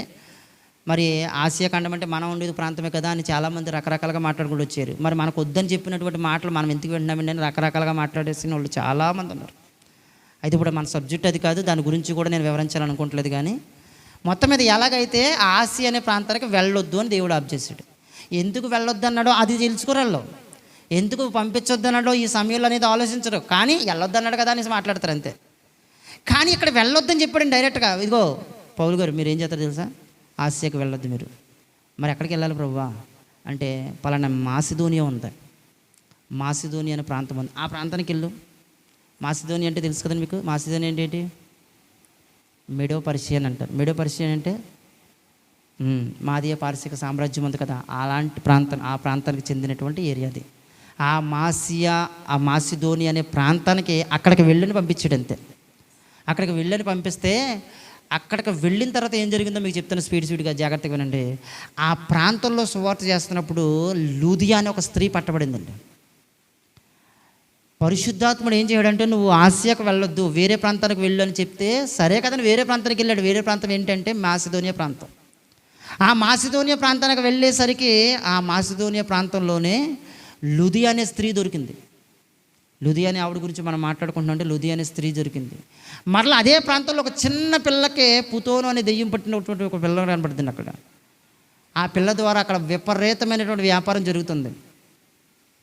మరి ఆసియా ఖండం అంటే మనం ఉండేది ప్రాంతమే కదా అని చాలామంది రకరకాలుగా మాట్లాడుకుంటూ వచ్చారు. మరి మనకు వద్దని చెప్పినటువంటి మాటలు మనం ఎందుకు వింటున్నామండి అని రకరకాలుగా మాట్లాడేసిన వాళ్ళు చాలామంది ఉన్నారు. అయితే ఇప్పుడు మన సబ్జెక్ట్ అది కాదు, దాని గురించి కూడా నేను వివరించాలనుకోవట్లేదు. కానీ మొత్తం మీద ఎలాగైతే ఆసియా అనే ప్రాంతానికి వెళ్ళొద్దు అని దేవుడు ఆప్ చేశాడు. ఎందుకు వెళ్ళొద్దు అన్నాడో అది తెలుసుకోరాళ్ళు, ఎందుకు పంపించొద్దు అన్నాడో ఈ సమయంలో అనేది ఆలోచించరు. కానీ వెళ్ళొద్దు అన్నాడు కదా అనేసి మాట్లాడతారు అంతే. కానీ ఇక్కడ వెళ్ళొద్దని చెప్పాడు డైరెక్ట్గా. ఇదిగో పౌలు గారు మీరు ఏం చేస్తారు తెలుసా? ఆసియాకి వెళ్ళొద్దు మీరు. మరి ఎక్కడికి వెళ్ళాలి ప్రభువా అంటే, పలానా మాసిదోనియా ఉంది, మాసిదోనియా అనే ప్రాంతం ఉంది, ఆ ప్రాంతానికి వెళ్ళు. మాసిదోనియా అంటే తెలుసు కదండి మీకు. మాసిదోనియా అంటే ఏంటి? మెడో పర్షియన్ అంటారు. మెడో పర్షియన్ అంటే మాదియ పారసిక సామ్రాజ్యం ఉంది కదా, అలాంటి ప్రాంతం, ఆ ప్రాంతానికి చెందినటువంటి ఏరియాది. ఆ మాసిదోనియా అనే ప్రాంతానికి అక్కడికి వెళ్ళని పంపించాడు అంతే. అక్కడికి వెళ్ళని పంపిస్తే అక్కడికి వెళ్ళిన తర్వాత ఏం జరిగిందో మీకు చెప్తాను స్పీడ్గా జాగ్రత్తగా వినండి. ఆ ప్రాంతంలో సువార్త చేస్తున్నప్పుడు లూదియా అనే ఒక స్త్రీ పట్టబడిందండి. పరిశుద్ధాత్ముడు ఏం చేయడంటే, నువ్వు ఆసియాకు వెళ్ళొద్దు, వేరే ప్రాంతానికి వెళ్ళు అని చెప్తే సరే కదని వేరే ప్రాంతానికి వెళ్ళాడు. వేరే ప్రాంతం ఏంటంటే మాసిదోనియా ప్రాంతం. ఆ మాసిదోనియా ప్రాంతానికి వెళ్ళేసరికి ఆ మాసిదోనియా ప్రాంతంలోనే లూదియా అనే స్త్రీ దొరికింది. లూదియా అనే ఆవిడ గురించి మనం మాట్లాడుకుంటున్నాం. అంటే లూదియా అనే స్త్రీ దొరికింది. మరలా అదే ప్రాంతంలో ఒక చిన్న పిల్లకే పుతోను అనే దెయ్యం పట్టినటువంటి ఒక పిల్ల కనపడుతుంది అక్కడ. ఆ పిల్ల ద్వారా అక్కడ విపరీతమైనటువంటి వ్యాపారం జరుగుతుంది.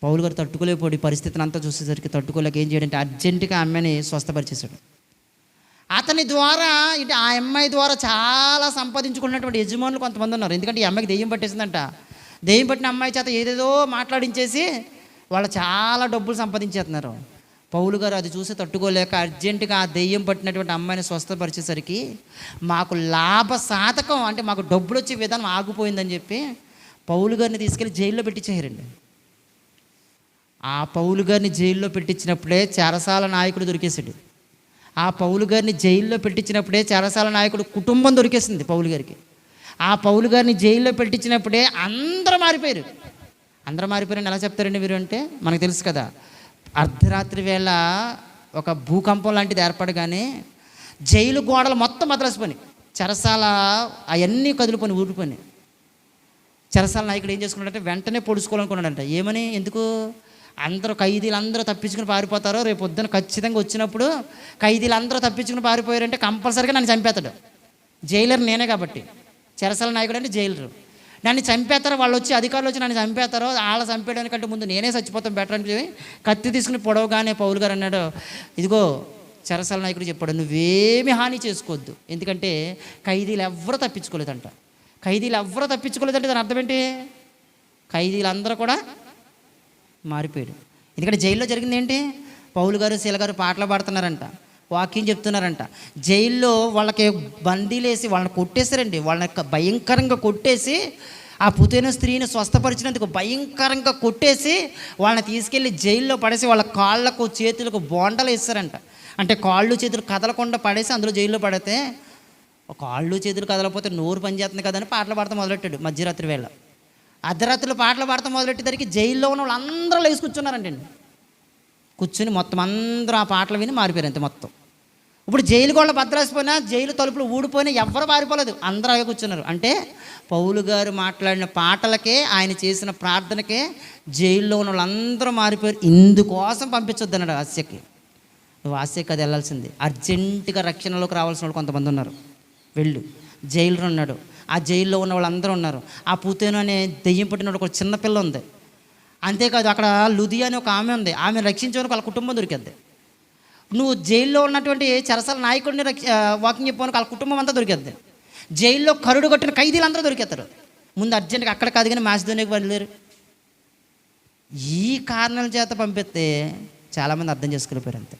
పౌలు గారు తట్టుకోలేకపోయి పరిస్థితిని అంతా చూసేసరికి తట్టుకోలేక ఏం చేయడంటే అర్జెంటుగా ఆ అమ్మాయిని స్వస్థపరిచేశాడు. అతని ద్వారా ఇటు ఆ అమ్మాయి ద్వారా చాలా సంపాదించుకున్నటువంటి యజమానులు కొంతమంది ఉన్నారు. ఎందుకంటే ఈ అమ్మాయికి దెయ్యం పట్టేసిందంట. దెయ్యం పట్టిన అమ్మాయి చేత ఏదేదో మాట్లాడించేసి వాళ్ళు చాలా డబ్బులు సంపాదించేస్తున్నారు. పౌలు గారు అది చూసి తట్టుకోలేక అర్జెంటుగా ఆ దెయ్యం పట్టినటువంటి అమ్మాయిని స్వస్థపరిచేసరికి మాకు లాభసాధకం అంటే మాకు డబ్బులు వచ్చే విధానం ఆగిపోయిందని చెప్పి పౌలు గారిని తీసుకెళ్ళి జైల్లో పెట్టించేయారండి. ఆ పౌలు గారిని జైల్లో పెట్టించినప్పుడే చెరసాల నాయకుడు దొరికేశాడు. ఆ పౌలు గారిని జైల్లో పెట్టించినప్పుడే చెరసాల నాయకుడు కుటుంబం దొరికేసింది పౌలు గారికి. ఆ పౌలు గారిని జైల్లో పెట్టించినప్పుడే అందరూ మారిపోయారు. అందరూ మారిపోయారని ఎలా చెప్తారండి మీరు అంటే, మనకు తెలుసు కదా, అర్ధరాత్రి వేళ ఒక భూకంపం లాంటిది ఏర్పడగానే జైలు గోడలు మొత్తం బదలాసిపోయి, చెరసాల అవన్నీ కదిలిపోయి ఊడిపోయి. చెరసాల నాయకుడు ఏం చేసుకున్నాడంటే వెంటనే పొడుచుకోవాలనుకున్నాడంట. ఏమని? ఎందుకు? అందరూ ఖైదీలు అందరూ తప్పించుకుని పారిపోతారో, రేపు పొద్దున ఖచ్చితంగా వచ్చినప్పుడు ఖైదీలు అందరూ తప్పించుకుని పారిపోయారంటే కంపల్సరీగా నన్ను చంపేస్తాడు. జైలర్ నేనే కాబట్టి. చెరసాల నాయకుడు అంటే జైలరు. నన్ను చంపేస్తారో, వాళ్ళు వచ్చి అధికారులు వచ్చి నన్ను చంపేస్తారో, వాళ్ళ చంపేయడానికంటే ముందు నేనే చచ్చిపోతాం బెటర్ అని కత్తి తీసుకుని పొడవగానే పౌలు గారు అన్నాడు, ఇదిగో చెరసాల నాయకుడు చెప్పాడు, నువ్వేమి హాని చేసుకోవద్దు, ఎందుకంటే ఖైదీలు ఎవ్వరూ తప్పించుకోలేదంట. ఖైదీలు ఎవ్వరూ తప్పించుకోలేదంటే దాని అర్థం ఏంటి? ఖైదీలు అందరూ కూడా మారిపోయాడు. ఎందుకంటే జైల్లో జరిగింది ఏంటి? పౌలు గారు శీల గారు పాటలు పాడుతున్నారంట, వాక్యం చెప్తున్నారంట. జైల్లో వాళ్ళకి బందీలేసి వాళ్ళని కొట్టేశారండి. వాళ్ళని భయంకరంగా కొట్టేసి, ఆ పుతైన స్త్రీని స్వస్థపరిచినందుకు భయంకరంగా కొట్టేసి వాళ్ళని తీసుకెళ్ళి జైల్లో పడేసి వాళ్ళ కాళ్ళకు చేతులకు బోండలు వేస్తారంట. అంటే కాళ్ళు చేతులు కదలకుండా పడేసి అందులో జైల్లో పడితే, కాళ్ళు చేతులు కదలకపోతే నోరు పనిచేస్తుంది కదా అని పాటలు పాడతా మొదలెట్టాడు. మధ్యరాత్రి వేళ అర్ధరాత్రులు పాటలు పాడతా మొదలెట్టేసరికి జైల్లో ఉన్న వాళ్ళు అందరూ లేచి కూర్చున్నారంటండి. కూర్చుని మొత్తం అందరూ ఆ పాటలు విని మారిపోయారు అంతే మొత్తం. ఇప్పుడు జైలు గోళ్ళ భద్రాసిపోయినా, జైలు తలుపులు ఊడిపోయినా ఎవ్వరు పారిపోలేదు, అందరూ అవే కూర్చున్నారు. అంటే పౌలు గారు మాట్లాడిన పాటలకే, ఆయన చేసిన ప్రార్థనకే జైల్లో ఉన్న వాళ్ళందరూ మారిపోయారు. ఇందుకోసం పంపించొద్దు అన్నాడు ఆస్యకి. నువ్వు ఆస్యకి అది వెళ్ళాల్సింది. అర్జెంటుగా రక్షణలోకి రావాల్సిన వాళ్ళు కొంతమంది ఉన్నారు, వెళ్ళు. జైల్లో ఉన్నాడు, ఆ జైల్లో ఉన్న వాళ్ళందరూ ఉన్నారు. ఆ పూతేను అనే దెయ్యం పట్టిన ఒక చిన్నపిల్ల ఉంది. అంతేకాదు అక్కడ లుదియా అని ఒక ఆమె ఉంది, ఆమె రక్షించడానికి వాళ్ళ కుటుంబం దొరికిద్ది. నువ్వు జైల్లో ఉన్నటువంటి చెరసాల నాయకుడిని వాకింగ్ చెప్పడానికి వాళ్ళ కుటుంబం అంతా దొరికిద్ది. జైల్లో కరుడు కొట్టిన ఖైదీలు అందరూ దొరికేస్తారు. ముందు అర్జెంటుగా అక్కడ కాదు కానీ మాసిదోనియాకి బయలుదేరు. ఈ కారణాల చేత పంపిస్తే చాలామంది అర్థం చేసుకెళ్ళిపోయారు అంతే.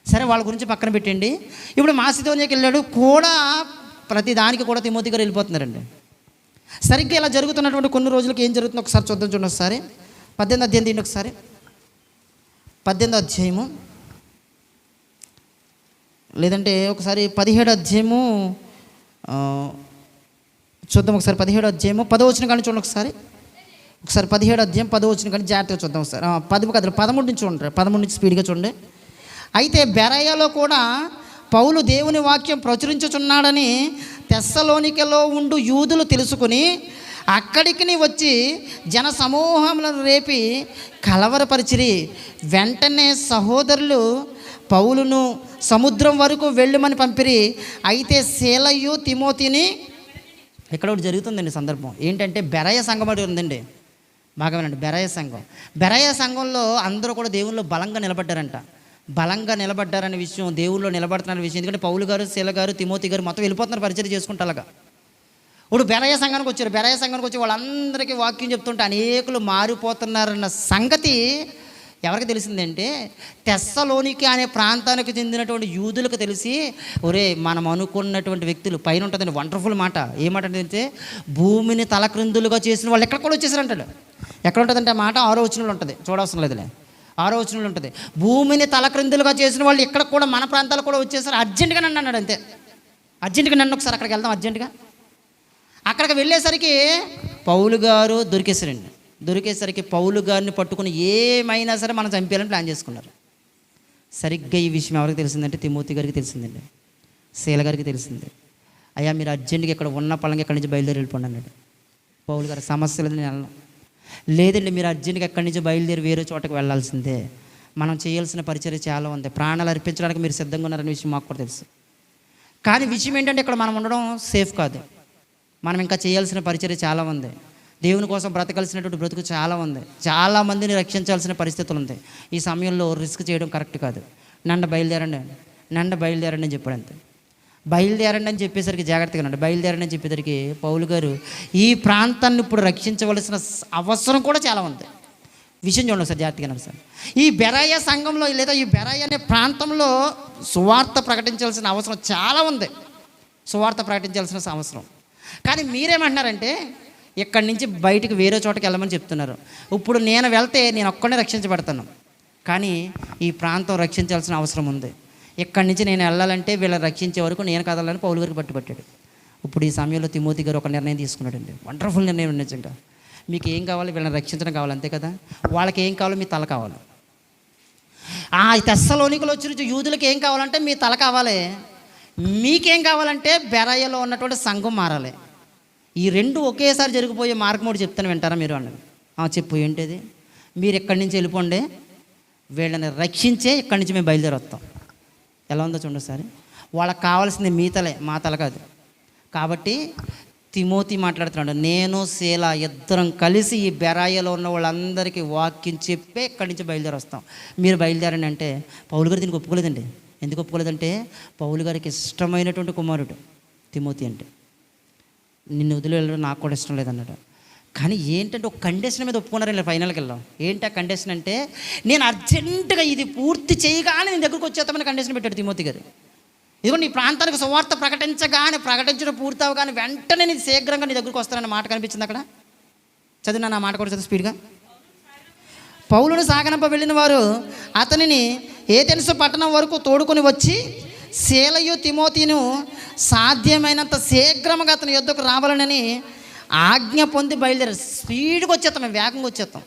సరే, వాళ్ళ గురించి పక్కన పెట్టండి. ఇప్పుడు మాసిదోనియాకి వెళ్ళాడు కూడా, ప్రతి దానికి కూడా తిమోతి గారు వెళ్ళిపోతున్నారండి. సరిగ్గా ఇలా జరుగుతున్నటువంటి కొన్ని రోజులకి ఏం జరుగుతుందో ఒకసారి చూద్దాం. చూడండి ఒకసారి 18వ అధ్యాయం తీయండి. ఒకసారి 18వ అధ్యాయము, లేదంటే ఒకసారి 17వ అధ్యాయము చూద్దాం. ఒకసారి 17వ అధ్యాయము 10వ వచనం కానీ చూడండి. ఒకసారి 17వ అధ్యాయం 10వ వచనం కానీ జాగ్రత్తగా చూద్దాం. ఒకసారి 13 నుంచి చూడండి, 13 నుంచి స్పీడ్గా చూడండి. అయితే బెరయలో కూడా పౌలు దేవుని వాక్యం ప్రచురించుచున్నాడని తెస్సలోనికలో ఉండు యూదులు తెలుసుకుని అక్కడికి వచ్చి జన సమూహములను రేపి కలవరపరిచిరి. వెంటనే సహోదరులు పౌలును సముద్రం వరకు వెళ్ళమని పంపిరి. అయితే శీలయు తిమోతిని, ఇక్కడ ఒకటి జరుగుతుందండి సందర్భం. ఏంటంటే బెరయ సంఘం ఒకటి ఉందండి, బాగా వినండి. బెరయ సంఘంలో అందరూ కూడా దేవుల్లో బలంగా నిలబడ్డారంట. బలంగా నిలబడ్డారనే విషయం, దేవుళ్ళు నిలబడుతున్న విషయం. ఎందుకంటే పౌలు గారు, శీల గారు, తిమోతి గారు మొత్తం వెళ్ళిపోతున్నారు పరిచయం చేసుకుంటా. అలాగా ఇప్పుడు బెరయ సంఘానికి వచ్చారు. బెరయ సంఘానికి వచ్చి వాళ్ళందరికీ వాక్యం చెప్తుంటే అనేకులు మారిపోతున్నారన్న సంగతి ఎవరికి తెలిసిందంటే, తెస్సలోనికే అనే ప్రాంతానికి చెందినటువంటి యూదులకు తెలిసి, ఒరే మనం అనుకున్నటువంటి వ్యక్తులు పైన ఉంటుందండి వండర్ఫుల్ మాట. ఏ మాట అంటే, భూమిని తలక్రిందులుగా చేసిన వాళ్ళు ఎక్కడ కూడా వచ్చేసారంటాడు. ఎక్కడ ఉంటుందంటే ఆ మాట 6వ వచనంలో ఉంటుంది, చూడవసరం లేదులే. 6వ వచనంలో ఉంటుంది, భూమిని తలక్రిందులుగా చేసిన వాళ్ళు ఇక్కడ కూడా మన ప్రాంతాలు కూడా వచ్చేసారు, అర్జెంటుగా నన్ను అన్నాడు. అంతే, అర్జెంటుగా నన్ను ఒకసారి అక్కడికి వెళ్దాం అర్జెంటుగా. అక్కడికి వెళ్ళేసరికి పౌలు గారు దొరికేసారండి. దొరికేసరికి పౌలు గారిని పట్టుకుని ఏమైనా సరే మనం చంపేయాలని ప్లాన్ చేసుకున్నారు. సరిగ్గా ఈ విషయం ఎవరికి తెలిసిందంటే తిమోతి గారికి తెలిసిందండి, శీల గారికి తెలిసింది. అయ్యా మీరు అర్జెంటుగా ఇక్కడ ఉన్న పలంగా ఇక్కడి నుంచి బయలుదేరి వెళ్ళిపోండి అన్నాడు. పౌలు గారు సమస్య లేదు, నేను వెళ్ళను. లేదండి మీరు అర్జెంటుగా ఎక్కడి నుంచి బయలుదేరి వేరే చోటకి వెళ్ళాల్సిందే, మనం చేయాల్సిన పరిచర్య చాలా ఉంది, ప్రాణాలు అర్పించడానికి మీరు సిద్ధంగా ఉన్నారనే విషయం మాకు కూడా తెలుసు. కానీ విషయం ఏంటంటే ఇక్కడ మనం ఉండడం సేఫ్ కాదు, మనం ఇంకా చేయాల్సిన పరిచర్య చాలా ఉంది, దేవుని కోసం బ్రతకాల్సినటువంటి బ్రతుకు చాలా ఉంది, చాలామందిని రక్షించాల్సిన పరిస్థితులు ఉంది. ఈ సమయంలో రిస్క్ చేయడం కరెక్ట్ కాదు, నన్ను బయలుదేరండి అని చెప్పాడు. అంతే, బయలుదేరండి అని చెప్పేసరికి జాగ్రత్తగా ఉండండి. బయలుదేరండి అని చెప్పేసరికి పౌలు గారు ఈ ప్రాంతాన్ని ఇప్పుడు రక్షించవలసిన అవసరం కూడా చాలా ఉంది. విషయం చూడండి సార్, జాగ్రత్తగా సార్. ఈ బెరయ సంఘంలో లేదా ఈ బెరయ అనే ప్రాంతంలో సువార్త ప్రకటించాల్సిన అవసరం చాలా ఉంది, సువార్త ప్రకటించాల్సిన అవసరం. కానీ మీరేమంటున్నారంటే ఇక్కడి నుంచి బయటికి వేరే చోటకి వెళ్ళమని చెప్తున్నారు. ఇప్పుడు నేను వెళ్తే నేను ఒక్కడే రక్షించబడతాను, కానీ ఈ ప్రాంతం రక్షించాల్సిన అవసరం ఉంది. ఇక్కడి నుంచి నేను వెళ్ళాలంటే వీళ్ళని రక్షించే వరకు నేను కదలని పౌలు గారికి పట్టుబట్టాడు. ఇప్పుడు ఈ సమయంలో తిమోతి గారు ఒక నిర్ణయం తీసుకున్నాడండి, వండర్ఫుల్ నిర్ణయం. నిజంగా మీకు ఏం కావాలి? వీళ్ళని రక్షించడం కావాలి, అంతే కదా. వాళ్ళకి ఏం కావాలో మీ తల కావాలి. ఆ తెస్సలోనికలో వచ్చి యూదులకు ఏం కావాలంటే మీ తల కావాలి. మీకేం కావాలంటే బెరాయలో ఉన్నటువంటి సంఘం మారాలి. ఈ రెండు ఒకేసారి జరిగిపోయే మార్గం ఒకటి చెప్తాను, వింటారా మీరు అన్నది? చెప్పు, ఏంటిది? మీరు ఇక్కడి నుంచి వెళ్ళిపోండి, వీళ్ళని రక్షించే ఇక్కడి నుంచి మేము బయలుదేరి వస్తాం. ఎలా ఉందో చూడండి ఒకసారి. వాళ్ళకి కావాల్సింది మీ తలే, మా తల కాదు. కాబట్టి తిమోతి మాట్లాడుతున్నాడు, నేను శీల ఇద్దరం కలిసి ఈ బెరాయలో ఉన్న వాళ్ళందరికీ వాక్యం చెప్పే ఇక్కడి నుంచి బయలుదేరి వస్తాం. మీరు బయలుదేరండి అంటే పౌలు గారు దీనికి ఒప్పుకోలేదండి. ఎందుకు ఒప్పుకోలేదంటే పౌలు గారికి ఇష్టమైనటువంటి కుమారుడు తిమోతి అంటే. నిన్ను వదిలి వెళ్ళడం నాకు కూడా ఇష్టం లేదన్నాడు. కానీ ఏంటంటే ఒక కండిషన్ మీద ఒప్పుకున్నారు ఇలా ఫైనల్కి వెళ్ళాం. ఏంటి ఆ కండిషన్ అంటే, నేను అర్జెంటుగా ఇది పూర్తి చేయగానే నేను దగ్గరకు వచ్చేస్తామని కండిషన్ పెట్టాడు తిమోతి గారు. ఇదిగో నీ ప్రాంతానికి సువార్త ప్రకటించడం పూర్తి అవగానే వెంటనే నీ శీఘ్రంగా నీ దగ్గరకు వస్తానన్న మాట కనిపించింది అక్కడ. చదివినా నా మాట కూడా చదువు స్పీడ్గా. పౌలును సాగనంప వెళ్ళిన వారు అతనిని ఏథెన్సు పట్టణం వరకు తోడుకొని వచ్చి శీలయు తిమోతిను సాధ్యమైనంత శీఘ్రంగా అతని యొద్దకు రావాలనని ఆజ్ఞ పొంది బయలుదేరారు. స్పీడ్గా వచ్చేస్తాం, మేము వేగంగా వచ్చేస్తాం.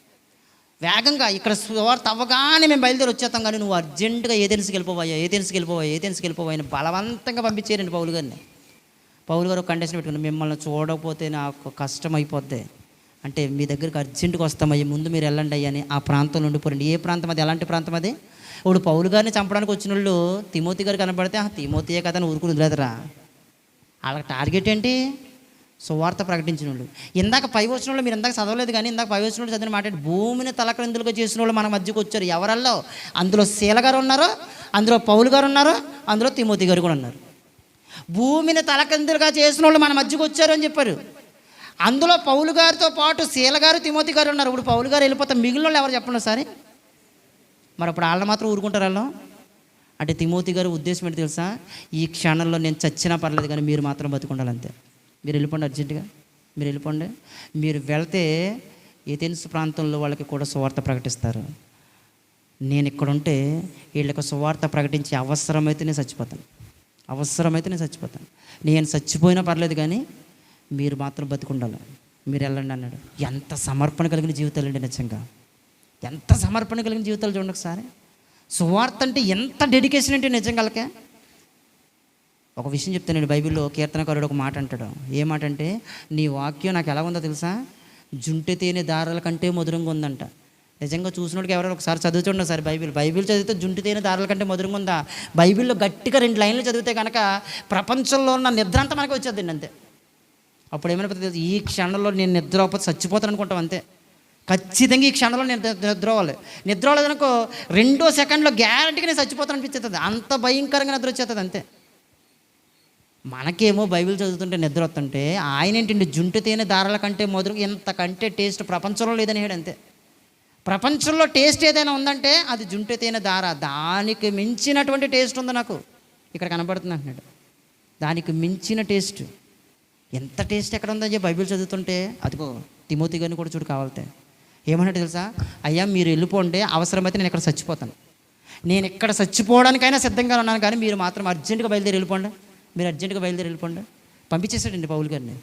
వేగంగా ఇక్కడ సువార్త అవ్వగానే మేము బయలుదేరి వచ్చేస్తాం. కానీ నువ్వు అర్జెంటుగా ఏథెన్స్కి వెళ్ళిపోవా అని బలవంతంగా పంపించారండి పౌలు గారిని. పౌలు గారు ఒక కండిషన్ పెట్టుకుని, మిమ్మల్ని చూడకపోతే నాకు కష్టం అయిపోద్ది అంటే మీ దగ్గరికి అర్జెంటుగా వస్తామయ్యి, ముందు మీరు వెళ్ళండి అయ్యని ఆ ప్రాంతంలో ఉండిపోరండి. ఏ ప్రాంతం అది? ఎలాంటి ప్రాంతం అది? ఇప్పుడు పౌలు గారిని చంపడానికి వచ్చిన వాళ్ళు తిమోతి గారు కనపడితే తిమోతియే కదా అని ఊరుకుని వదిలేదురా. వాళ్ళకి టార్గెట్ ఏంటి? సువార్త ప్రకటించిన వాళ్ళు. ఇందాక 5 వచనంలో మీరు ఇందాక చదవలేదు, కానీ ఇందాక 5 వచనంలో చదివిన మాట, భూమిని తలక్రిందులుగా చేసిన వాళ్ళు మన మధ్యకు వచ్చారు. ఎవరల్లో? అందులో శీల గారు ఉన్నారు, అందులో పౌలు గారు ఉన్నారు, అందులో తిమోతి గారు కూడా ఉన్నారు. భూమిని తలక్రిందులుగా చేసిన వాళ్ళు మన మధ్యకు వచ్చారు అని చెప్పారు. అందులో పౌలు గారితో పాటు శీల గారు, తిమోతి గారు ఉన్నారు. ఇప్పుడు పౌలు గారు వెళ్ళిపోతే మిగిలిన వాళ్ళు ఎవరు చెప్పండి ఒకసారి? మరి అప్పుడు వాళ్ళని మాత్రం ఊరుకుంటారు వాళ్ళు? అంటే తిమోతి గారు ఉద్దేశం ఏంటి తెలుసా? ఈ క్షణంలో నేను చచ్చినా పర్లేదు కానీ మీరు మాత్రం బతికుండాలి అంతే. మీరు వెళ్ళిపోండి, అర్జెంటుగా మీరు వెళ్ళిపోండి. మీరు వెళ్తే ఏథెన్స్ ప్రాంతంలో వాళ్ళకి కూడా సువార్త ప్రకటిస్తారు. నేను ఇక్కడ ఉంటే వీళ్ళకి సువార్త ప్రకటించి అవసరమైతే నేను చచ్చిపోతాను. నేను చచ్చిపోయినా పర్లేదు కానీ మీరు మాత్రం బతికుండాలి, మీరు వెళ్ళండి అన్నాడు. ఎంత సమర్పణ కలిగిన జీవితాలు అండి నిజంగా. ఎంత సమర్పణ కలిగిన జీవితాలు చూడండి ఒకసారి. సువార్త అంటే ఎంత డెడికేషన్ అంటే నిజంగా వాళ్ళకే. ఒక విషయం చెప్తానండి, బైబిల్లో కీర్తనకారుడు ఒక మాట అంటాడు. ఏ మాట అంటే, నీ వాక్యం నాకు ఎలా ఉందో తెలుసా? జుంటె తేనె దారాల కంటే మధురంగా ఉందంట. నిజంగా చూసినోడికి ఎవరైనా ఒకసారి చదువుతుండే ఒకసారి బైబిల్ చదివితే జుంటె తేనె దారాల కంటే మధురంగా ఉందా? బైబిల్లో గట్టిగా 2 లైన్లు చదివితే కనుక ప్రపంచంలో ఉన్న నిద్ర అంతా మనకి వచ్చేద్దండి అంతే. అప్పుడు ఏమైనా తెలుసు, ఈ క్షణంలో నేను నిద్ర అవ్వకపోతే చచ్చిపోతాను అనుకుంటాం అంతే. ఖచ్చితంగా ఈ క్షణంలో నేను నిద్ర అవ్వలేదనుకో 2వ సెకండ్లో గ్యారంటీగా నేను చచ్చిపోతాను అనిపించేస్తుంది. అంత భయంకరంగా నిద్ర వచ్చేస్తుంది అంతే. మనకేమో బైబిల్ చదువుతుంటే నిద్ర వస్తుంటే, ఆయన ఏంటంటే జుంటు తేనె దారాల కంటే మొదలు ఎంతకంటే టేస్ట్ ప్రపంచంలో లేదని ಹೇಳಿ అంతే. ప్రపంచంలో టేస్ట్ ఏదైనా ఉందంటే అది జుంటు తేనె దార. దానికి మించినటువంటి టేస్ట్ ఉంది నాకు ఇక్కడ కనబడుతుంది అంటున్నాడు. దానికి మించిన టేస్ట్, ఎంత టేస్ట్ ఎక్కడ ఉందని చెప్పి బైబిల్ చదువుతుంటే, అదిగో తిమోతి గారిని కూడా చూడు కావాలంటే ఏమన్నట్టు తెలుసా? అయ్యా మీరు వెళ్ళిపోండి, అవసరమైతే నేను ఇక్కడ చచ్చిపోతాను, నేను ఇక్కడ చచ్చిపోవడానికైనా సిద్ధంగా ఉన్నాను, కానీ మీరు మాత్రం అర్జెంటుగా బయలుదేరి వెళ్ళిపోండి. పంపించేశాడండి పౌలు గారిని.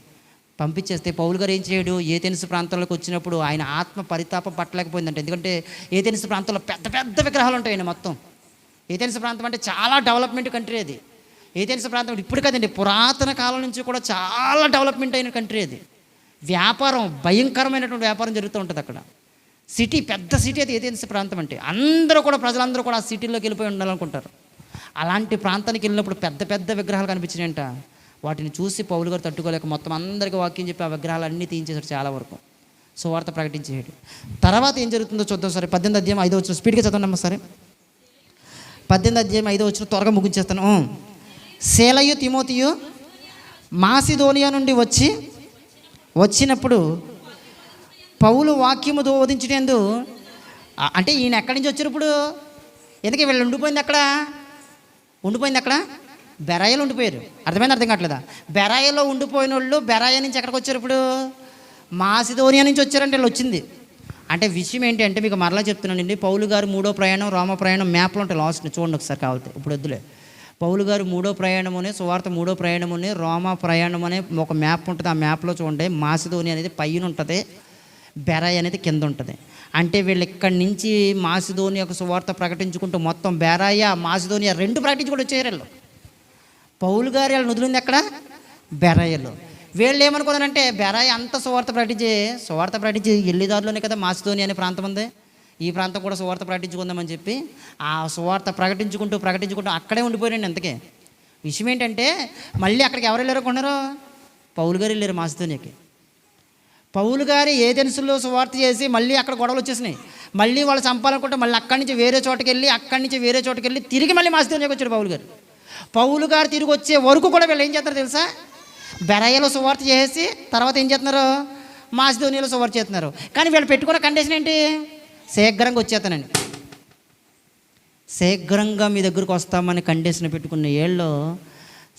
పంపించేస్తే పౌలు గారు ఏం చేయడు? ఏథెన్స్ ప్రాంతంలోకి వచ్చినప్పుడు ఆయన ఆత్మ పరితాపం పట్టలేకపోయిందంటే. ఎందుకంటే ఏథెన్స్ ప్రాంతంలో పెద్ద పెద్ద విగ్రహాలు ఉంటాయండి మొత్తం. ఏథెన్స్ ప్రాంతం అంటే చాలా డెవలప్మెంట్ కంట్రీ అది. ఏథెన్స్ ప్రాంతం ఇప్పుడు కదండి, పురాతన కాలం నుంచి కూడా చాలా డెవలప్మెంట్ అయిన కంట్రీ అది. వ్యాపారం, భయంకరమైనటువంటి వ్యాపారం జరుగుతూ ఉంటుంది అక్కడ. సిటీ, పెద్ద సిటీ అది ఏథెన్స్ ప్రాంతం అంటే. ప్రజలందరూ కూడా ఆ సిటీలోకి వెళ్ళిపోయి ఉండాలనుకుంటారు. అలాంటి ప్రాంతానికి వెళ్ళినప్పుడు పెద్ద పెద్ద విగ్రహాలు కనిపించినాయంట. వాటిని చూసి పౌలు గారు తట్టుకోలేక మొత్తం అందరికీ వాక్యం చెప్పి ఆ విగ్రహాలు అన్నీ తీయించేశాడు చాలా వరకు. సువార్త ప్రకటించేసాడు. తర్వాత ఏం జరుగుతుందో చూద్దాం సరే. 18వ అధ్యాయం 5వ వచనం స్పీడ్గా చదవండి సరే. 18వ అధ్యాయం 5వ వచనం త్వరగా ముగించేస్తాను. శీలయు తిమోతియు మాసిదోనియా నుండి వచ్చినప్పుడు పౌలు వాక్యము బోధించుటందు, అంటే ఈయన ఎక్కడి నుంచి వచ్చారు ఇప్పుడు? ఎందుకే వీళ్ళు ఉండిపోయింది అక్కడ బెరాయలో ఉండిపోయారు. అర్థం కావట్లేదా? బెరాయలో ఉండిపోయిన వాళ్ళు బెరాయ నుంచి ఎక్కడికి వచ్చారు ఇప్పుడు? మాసిదోనియా నుంచి వచ్చారంటే వీళ్ళు వచ్చింది. అంటే విషయం ఏంటి అంటే మీకు మరలా చెప్తున్నానండి. పౌలు గారు 3వ ప్రయాణం, రోమ ప్రయాణం మ్యాప్లో ఉంటాయి లాస్ట్ చూడండి ఒకసారి కావాలి. ఇప్పుడు వద్దులే. పౌలు గారు 3వ ప్రయాణమునే, సువార్త 3వ ప్రయాణమునే, రోమా ప్రయాణం అనే ఒక మ్యాప్ ఉంటుంది. ఆ మ్యాప్లో చూడండి మాసిదోనియా అనేది పైన ఉంటుంది, బెరాయ అనేది కింద ఉంటుంది. అంటే వీళ్ళు ఇక్కడి నుంచి మాసిదోనియాకు సువార్త ప్రకటించుకుంటూ మొత్తం బెరాయ, మాసిదోనియా 2 ప్రకటించుకుంటూ వచ్చారు వీళ్ళు. పౌలు గారు వీళ్ళని వదిలింది ఎక్కడ? బెరాయలో. వీళ్ళు ఏమనుకున్నారంటే బెరాయి అంత సువార్త ప్రకటించి ఎల్లిదారులోనే కదా మాసిదోని అనే ప్రాంతం ఉంది, ఈ ప్రాంతం కూడా సువార్త ప్రకటించుకుందామని చెప్పి ఆ సువార్త ప్రకటించుకుంటూ అక్కడే ఉండిపోయారండి. అంతకే విషయం ఏంటంటే మళ్ళీ అక్కడికి ఎవరు వెళ్ళారో కొన్నారు? పౌలు గారు వెళ్ళారు మాసిదోనియాకి. పౌలు గారు ఏథెన్సులో సువార్త చేసి మళ్ళీ అక్కడ గొడవలు వచ్చేసినాయి. మళ్ళీ వాళ్ళు చంపాలనుకుంటే మళ్ళీ అక్కడి నుంచి వేరే చోటుకి వెళ్ళి తిరిగి మళ్ళీ మాసిదోనియాకి వచ్చాడు పౌలు గారు తిరిగి వచ్చే వరకు కూడా వీళ్ళు ఏం చేస్తారు తెలుసా? బెరాయలో సువార్త చేసి తర్వాత ఏం చేస్తున్నారు? మాసిదోనియాలో సువార్త చేస్తున్నారు. కానీ వీళ్ళు పెట్టుకున్న కండిషన్ ఏంటి? శీఘ్రంగా వచ్చేస్తానండి, శీఘ్రంగా మీ దగ్గరకు వస్తామని కండిషన్ పెట్టుకున్న ఏళ్ళు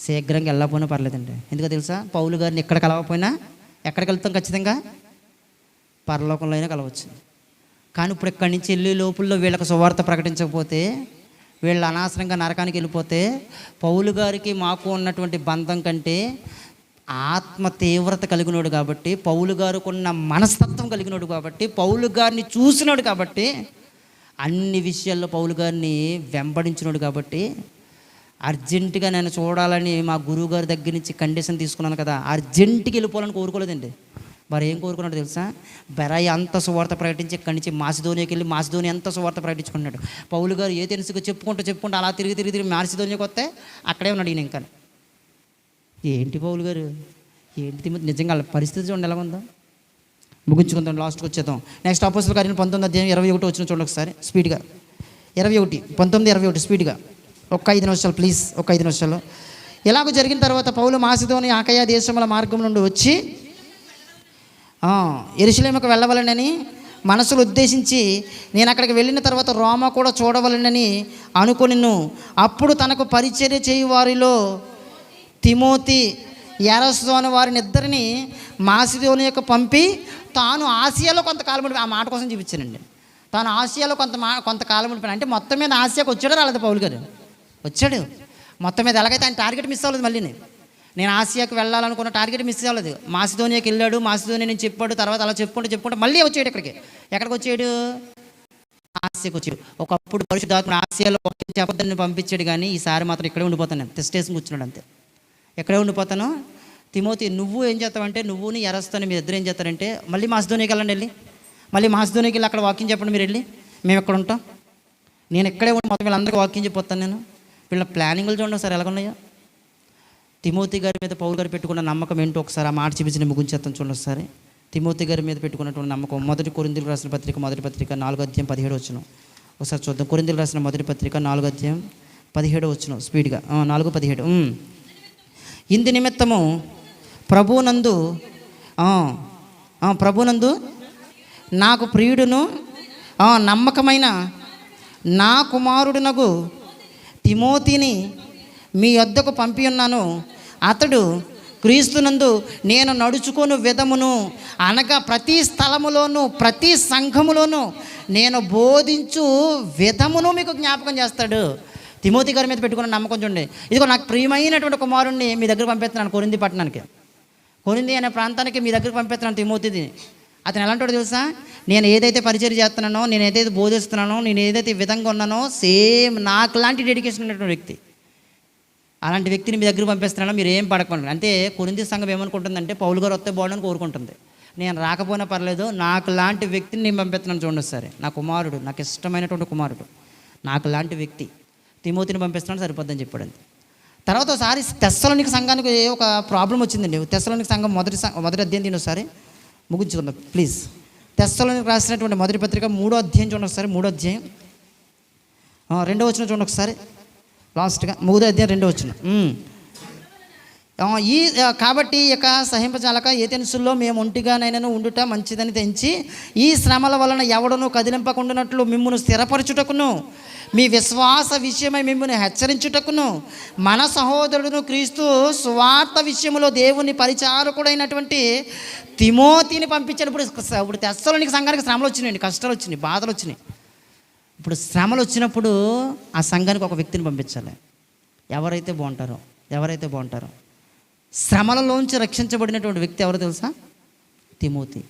శీఘ్రంగా వెళ్ళకపోయినా పర్లేదండి. ఎందుకో తెలుసా? పౌలు గారిని ఎక్కడ కలవకపోయినా ఎక్కడికి వెళ్తాం? ఖచ్చితంగా పరలోకంలో అయినా కలవచ్చు. కానీ ఇప్పుడు ఇక్కడి నుంచి వెళ్ళే లోపుల్లో వీళ్ళకి సువార్త ప్రకటించకపోతే, వీళ్ళు అనవసరంగా నరకానికి వెళ్ళిపోతే, పౌలు గారికి మాకు ఉన్నటువంటి బంధం కంటే ఆత్మ తీవ్రత కలిగినోడు కాబట్టి, పౌలు గారికి ఉన్న మనస్తత్వం కలిగినోడు కాబట్టి, పౌలు గారిని చూసినాడు కాబట్టి, అన్ని విషయాల్లో పౌలు గారిని వెంబడించినాడు కాబట్టి, అర్జెంటుగా నేను చూడాలని మా గురువు గారి దగ్గర నుంచి కండిషన్ తీసుకున్నాను కదా, అర్జెంటుకి వెళ్ళిపోవాలని కోరుకోలేదండి. మరి ఏం కోరుకున్నాడు తెలుసా? బెరాయి అంత సువార్త ప్రకటించి ఇక్కడి నుంచి మాసిదోనియాకి వెళ్ళి మాసిదోనియా అంత సువార్త ప్రకటించుకున్నాడు. పౌలు గారు ఏథెన్సుకు చెప్పుకుంటూ అలా తిరిగి మాసిదోనియాకి వస్తే అక్కడే ఉన్నాడు ఈయన. ఇంకా ఏంటి పౌలు గారు, ఏంటి నిజంగా పరిస్థితి చూడండి ఎలా ఉందో. ముగించుకుందాం, లాస్ట్కి వచ్చేద్దాం. నెక్స్ట్ అపోస్తలుల కార్యాలు 19:21 వచ్చిన చూడండి ఒకసారి స్పీడ్గా. 19:21 స్పీడ్గా. ఒక 5 నిమిషాలు ప్లీజ్, ఒక 5 నిమిషాలు. ఇలాగ జరిగిన తర్వాత పౌలు మాసిదోనియా ఆకయ దేశముల మార్గం నుండి వచ్చి యెరూషలేముకు వెళ్ళవలనని మనసులో ఉద్దేశించి, నేను అక్కడికి వెళ్ళిన తర్వాత రోమా కూడా చూడవలనని అనుకొనిను. అప్పుడు తనకు పరిచర్య చేయు వారిలో తిమోతి, ఎరస్తోను వారిని ఇద్దరిని మాసిదోనియాకు పంపి తాను ఆసియాలో కొంతకాలం ఉండి, ఆ మాట కోసం చూపించానండి. తాను ఆసియాలో కొంతకాలం ఉండిపోయాను. అంటే మొత్తం మీద ఆసియాకు వచ్చాడో రాలేదు? పౌలు గారు వచ్చాడు. మొత్తం మీద ఎలాగైతే ఆయన టార్గెట్ మిస్ అవ్వలేదు. మళ్ళీ నేను ఆసియాకు వెళ్ళాలనుకున్న టార్గెట్ మిస్ అవ్వలేదు. మాసిదోనియాకి వెళ్ళాడు, మాసిదోనియా నేను చెప్పాడు, తర్వాత అలా చెప్పుకుంటూ మళ్ళీ వచ్చాడు ఇక్కడికి. ఎక్కడికి వచ్చాడు? ఆసియాకి వచ్చాడు. ఒకప్పుడు పరిశుద్ధాత్మ ఆసియాలో చెప్పొద్దని పంపించాడు, కానీ ఈసారి మాత్రం ఇక్కడే ఉండిపోతాను నేను. టెస్టేషన్ కూర్చున్నాడు అంతే, ఎక్కడే ఉండిపోతాను. తిమోతి నువ్వు ఏం చేస్తావంటే, నువ్వుని ఎరస్తాను మీ ఇద్దరు ఏం చేస్తారంటే మళ్ళీ మాసిదోనియాకి వెళ్ళండి, వెళ్ళి మళ్ళీ మాసిదోనియాకి వెళ్ళి అక్కడ వాకింగ్ చెప్పండి, మీరు వెళ్ళి మేము ఎక్కడ ఉంటాం, నేను ఎక్కడే ఉండి మొత్తం వీళ్ళందరికీ వాకింగ్ చెప్పొస్తాను నేను. వీళ్ళ ప్లానింగ్లు చూడండి సార్ ఎలాగున్నాయో. తిమోతి గారి మీద పౌలు గారు పెట్టుకున్న నమ్మకం ఏంటో ఒకసారి ఆ మాట చూపించి ముగించేస్తాను చూడండి ఒకసారి. తిమోతి గారి మీద పెట్టుకున్నటువంటి నమ్మకం. 1 కొరింథీయులకు రాసిన పత్రిక 4:17 ఒకసారి చూద్దాం. కొరింథీయులకు రాసిన 4:17 స్పీడ్గా 4:17. ఇందు నిమిత్తము ప్రభునందు నాకు ప్రియుడును నమ్మకమైన నా కుమారుడునగు తిమోతిని మీ యొద్దకు పంపి ఉన్నాను. అతడు క్రీస్తునందు నేను నడుచుకొని విధమును అనగా ప్రతి స్థలములోను ప్రతి సంఘములోను నేను బోధించు విధమును మీకు జ్ఞాపకం చేస్తాడు. తిమోతి గారి మీద పెట్టుకున్న నమ్మకం చూడండి. ఇదిగో నాకు ప్రియమైనటువంటి కుమారుణ్ణి మీ దగ్గర పంపిస్తున్నాను, కొరింథీ పట్టణానికి, కొరింథీ అనే ప్రాంతానికి మీ దగ్గర పంపిస్తున్నాను తిమోతిని. అతను ఎలాంటి తెలుసా? నేను ఏదైతే పరిచర్య చేస్తున్నానో, నేను ఏదైతే బోధిస్తున్నానో, నేను ఏదైతే విధంగా ఉన్నానో సేమ్ నాకు లాంటి డెడికేషన్ ఉన్నటువంటి వ్యక్తి. అలాంటి వ్యక్తిని మీ దగ్గర పంపిస్తున్నానో మీరు ఏం పడకండి. అంటే కొరింథీ సంఘం ఏమనుకుంటుందంటే పౌలు గారు వస్తే బాగుండని కోరుకుంటుంది. నేను రాకపోయినా పర్లేదు, నాకు లాంటి వ్యక్తిని నేను పంపిస్తున్నాను చూడండి ఒకసారి. నా కుమారుడు, నాకు ఇష్టమైనటువంటి కుమారుడు, నాకు లాంటి వ్యక్తి తిమోతిని పంపిస్తున్నాను సరిపోద్దని చెప్పాడు. అంతే. తర్వాత ఒకసారి తెస్సలోనిక సంఘానికి ఒక ప్రాబ్లం వచ్చిందండి. తెస్సలోనిక సంఘం మొదటి అధ్యాయం దీని ఒకసారి ముగించుకుందాం ప్లీజ్. తెస్సలోనిక రాసినటువంటి మొదటి పత్రిక 3వ అధ్యాయం చూడండి ఒకసారి. 3వ అధ్యాయం 2వ వచనం చూడండి ఒకసారి లాస్ట్గా. 3వ అధ్యాయం 2వ వచనం. కాబట్టి ఇక సహింపజాలక ఏథెన్సుల్లో మేము ఒంటిగానైనా ఉండుట మంచిదని తెంచి ఈ శ్రమల వలన ఎవడనూ కదిలింపకుండానట్లు మిమ్మును స్థిరపరచుటకును మీ విశ్వాస విషయమై మిమ్మల్ని హెచ్చరించుటకును మన సహోదరుడును క్రీస్తు సువార్త విషయంలో దేవుని పరిచారకుడైనటువంటి తిమోతిని పంపించాడు. ఇప్పుడు తెస్సలోనిక సంఘానికి శ్రమలు వచ్చినాయండి, కష్టాలు వచ్చినాయి, బాధలు వచ్చినాయి. ఇప్పుడు శ్రమలు వచ్చినప్పుడు ఆ సంఘానికి ఒక వ్యక్తిని పంపించాలి. ఎవరైతే బాగుంటారో శ్రమలలోంచి రక్షించబడినటువంటి వ్యక్తి ఎవరో తెలుసా? తిమోతి.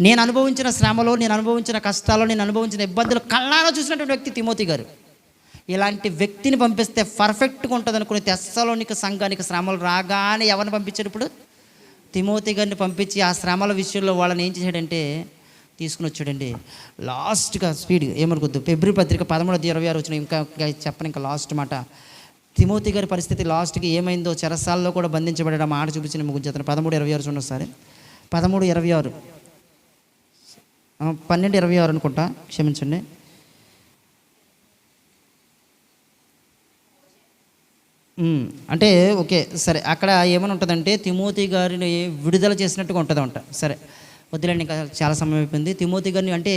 నేను అనుభవించిన శ్రమలో, నేను అనుభవించిన కష్టాల్లో, నేను అనుభవించిన ఇబ్బందులు కళ్ళారా చూసినటువంటి వ్యక్తి తిమోతి గారు. ఇలాంటి వ్యక్తిని పంపిస్తే పర్ఫెక్ట్గా ఉంటుంది అనుకుని తెస్సలోనిక సంఘానికి శ్రమలు రాగానే ఎవరిని పంపించాడు? ఇప్పుడు తిమోతి గారిని పంపించి ఆ శ్రమల విషయంలో వాళ్ళని ఏం చేశాడంటే తీసుకుని వచ్చాడండి. లాస్ట్గా స్పీడ్ ఏమనుకోద్దు, ఫిబ్రవరి పత్రిక 13:26 వచ్చిన ఇంకా చెప్పను, ఇంకా లాస్ట్ మాట. తిమోతి గారి పరిస్థితి లాస్ట్కి ఏమైందో, చెరసాల్లో కూడా బంధించబడ్డ మాట చూపించిన ముగ్గురు 13:26 చూడండి ఒకసారి. 13:26 12:26 అనుకుంటా, క్షమించండి. అంటే ఓకే సరే, అక్కడ ఏమని ఉంటుందంటే తిమోతి గారిని విడుదల చేసినట్టుగా ఉంటుందంట. సరే వద్దులేండి, ఇంకా చాలా సమయం అయిపోయింది. తిమోతి గారిని అంటే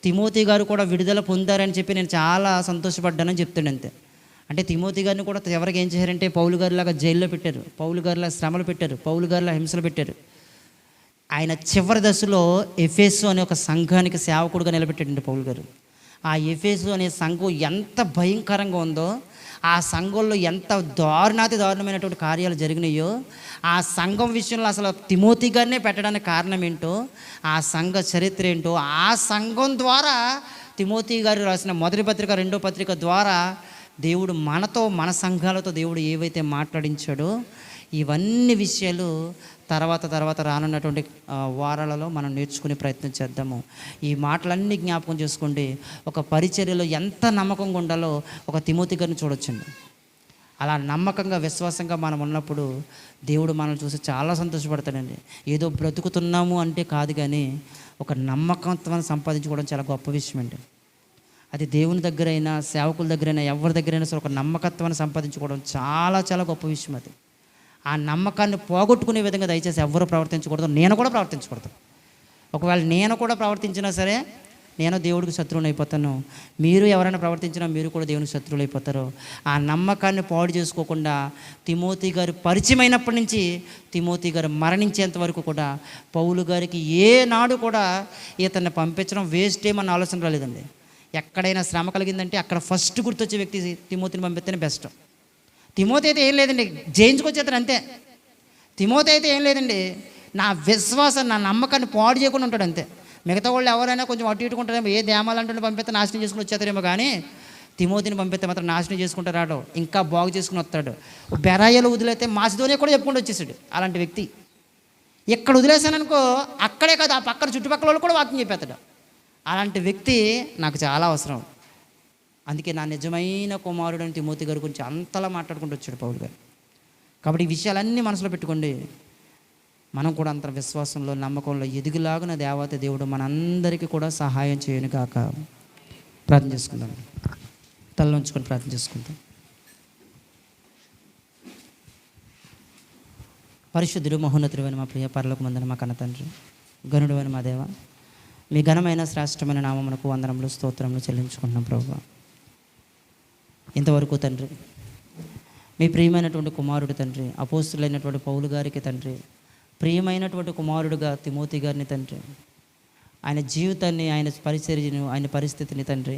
తిమోతి గారు కూడా విడుదల పొందారని చెప్పి నేను చాలా సంతోషపడ్డానని చెప్తాడు అంతే. అంటే తిమోతి గారిని కూడా ఎవరికి ఏం చేశారంటే పౌలు గారిలాగా జైల్లో పెట్టారు, పౌలు గారిలా శ్రమలు పెట్టారు, పౌలు గారిలా హింసలు పెట్టారు. ఆయన చివరి దశలో ఎఫెసు అనే ఒక సంఘానికి సేవకుడుగా నిలబెట్టాడండి పౌలు గారు. ఆ ఎఫెసు అనే సంఘం ఎంత భయంకరంగా ఉందో, ఆ సంఘంలో ఎంత దారుణమైనటువంటి కార్యాలు జరిగినాయో, ఆ సంఘం విషయంలో అసలు తిమోతి గారినే పెట్టడానికి కారణం ఏంటో, ఆ సంఘ చరిత్ర ఏంటో, ఆ సంఘం ద్వారా తిమోతి గారు రాసిన మొదటి పత్రిక, రెండో పత్రిక ద్వారా దేవుడు మనతో, మన సంఘాలతో దేవుడు ఏవైతే మాట్లాడించాడో, ఇవన్నీ విషయాలు తర్వాత రానున్నటువంటి వారాలలో మనం నేర్చుకునే ప్రయత్నం చేద్దాము. ఈ మాటలన్నీ జ్ఞాపకం చేసుకోండి. ఒక పరిచర్యలో ఎంత నమ్మకంగా ఉండాలో ఒక తిమోతి గారిని చూడొచ్చండి. అలా నమ్మకంగా విశ్వాసంగా మనం ఉన్నప్పుడు దేవుడు మనల్ని చూసి చాలా సంతోషపడతాడండి. ఏదో బ్రతుకుతున్నాము అంటే కాదు, కానీ ఒక నమ్మకత్వాన్ని సంపాదించుకోవడం చాలా గొప్ప విషయం అండి. అది దేవుని దగ్గరైనా, సేవకుల దగ్గరైనా, ఎవరి దగ్గరైనా సరే ఒక నమ్మకత్వాన్ని సంపాదించుకోవడం చాలా చాలా గొప్ప విషయం. అది ఆ నమ్మకాన్ని పోగొట్టుకునే విధంగా దయచేసి ఎవరు ప్రవర్తించకూడదు, నేను కూడా ప్రవర్తించకూడదు. ఒకవేళ నేను కూడా ప్రవర్తించినా సరే నేను దేవుడికి శత్రువుని అయిపోతాను, మీరు ఎవరైనా ప్రవర్తించినా మీరు కూడా దేవునికి శత్రువులు అయిపోతారు. ఆ నమ్మకాన్ని పాడు చేసుకోకుండా తిమోతి గారు పరిచయం అయినప్పటి నుంచి తిమోతి గారు మరణించేంత వరకు కూడా పౌలు గారికి ఏనాడు కూడా ఇతన్ని పంపించడం వేస్ట్ ఏమన్న ఆలోచన రాలేదండి. ఎక్కడైనా శ్రమ కలిగిందంటే అక్కడ ఫస్ట్ గుర్తొచ్చే వ్యక్తి తిమోతిని పంపిస్తేనే బెస్ట్. తిమోతి అయితే ఏం లేదండి, జయించుకొచ్చేస్తాను అంతే. తిమోతి అయితే ఏం లేదండి, నా విశ్వాసం, నా నమ్మకాన్ని పాడు చేయకుండా ఉంటాడు అంతే. మిగతా వాళ్ళు ఎవరైనా కొంచెం అటు ఇటు ఉంటారేమో, ఏ దేమాలంటే పంపిస్తే నాశనం చేసుకుని వచ్చేస్తారేమో, కానీ తిమోతిని పంపిస్తే మాత్రం నాశనం చేసుకుంటూ రాడు, ఇంకా బాగు చేసుకుని వస్తాడు. బెరాయిలు వదిలేస్తే మాసిదోనే కూడా చెప్పుకుంటూ వచ్చేసాడు అలాంటి వ్యక్తి. ఎక్కడ వదిలేసాననుకో అక్కడే కాదు, ఆ పక్కన చుట్టుపక్కల వాళ్ళు కూడా వాక్యం చెప్పేస్తాడు. అలాంటి వ్యక్తి నాకు చాలా అవసరం. అందుకే నా నిజమైన కుమారుడు అని తిమోతి గారి గురించి అంతలా మాట్లాడుకుంటూ వచ్చాడు పౌలు గారు. కాబట్టి ఈ విషయాలన్నీ మనసులో పెట్టుకోండి. మనం కూడా అంత విశ్వాసంలో, నమ్మకంలో ఎదుగులాగున దేవత దేవుడు మనందరికీ కూడా సహాయం చేయను కాక. ప్రార్థన చేసుకుందాం, తల ఉంచుకొని ప్రార్థన చేసుకుందాం. పరిశుద్ధుడు, మహోన్నతుడైన మా ప్రియ పరలోకమందున మా కన్న తండ్రి, గనుడైన మా దేవ, మీ ఘనమైన శ్రేష్టమైన నామమునకు వందనములు, స్తోత్రములు చెల్లించుకుంటున్నాం ప్రభువా. ఇంతవరకు తండ్రి మీ ప్రియమైనటువంటి కుమారుడు తండ్రి, అపోస్తులైనటువంటి పౌలు గారికి తండ్రి, ప్రియమైనటువంటి కుమారుడుగా తిమోతి గారిని తండ్రి, ఆయన జీవితాన్ని, ఆయన పరిచర్యను, ఆయన పరిస్థితిని తండ్రి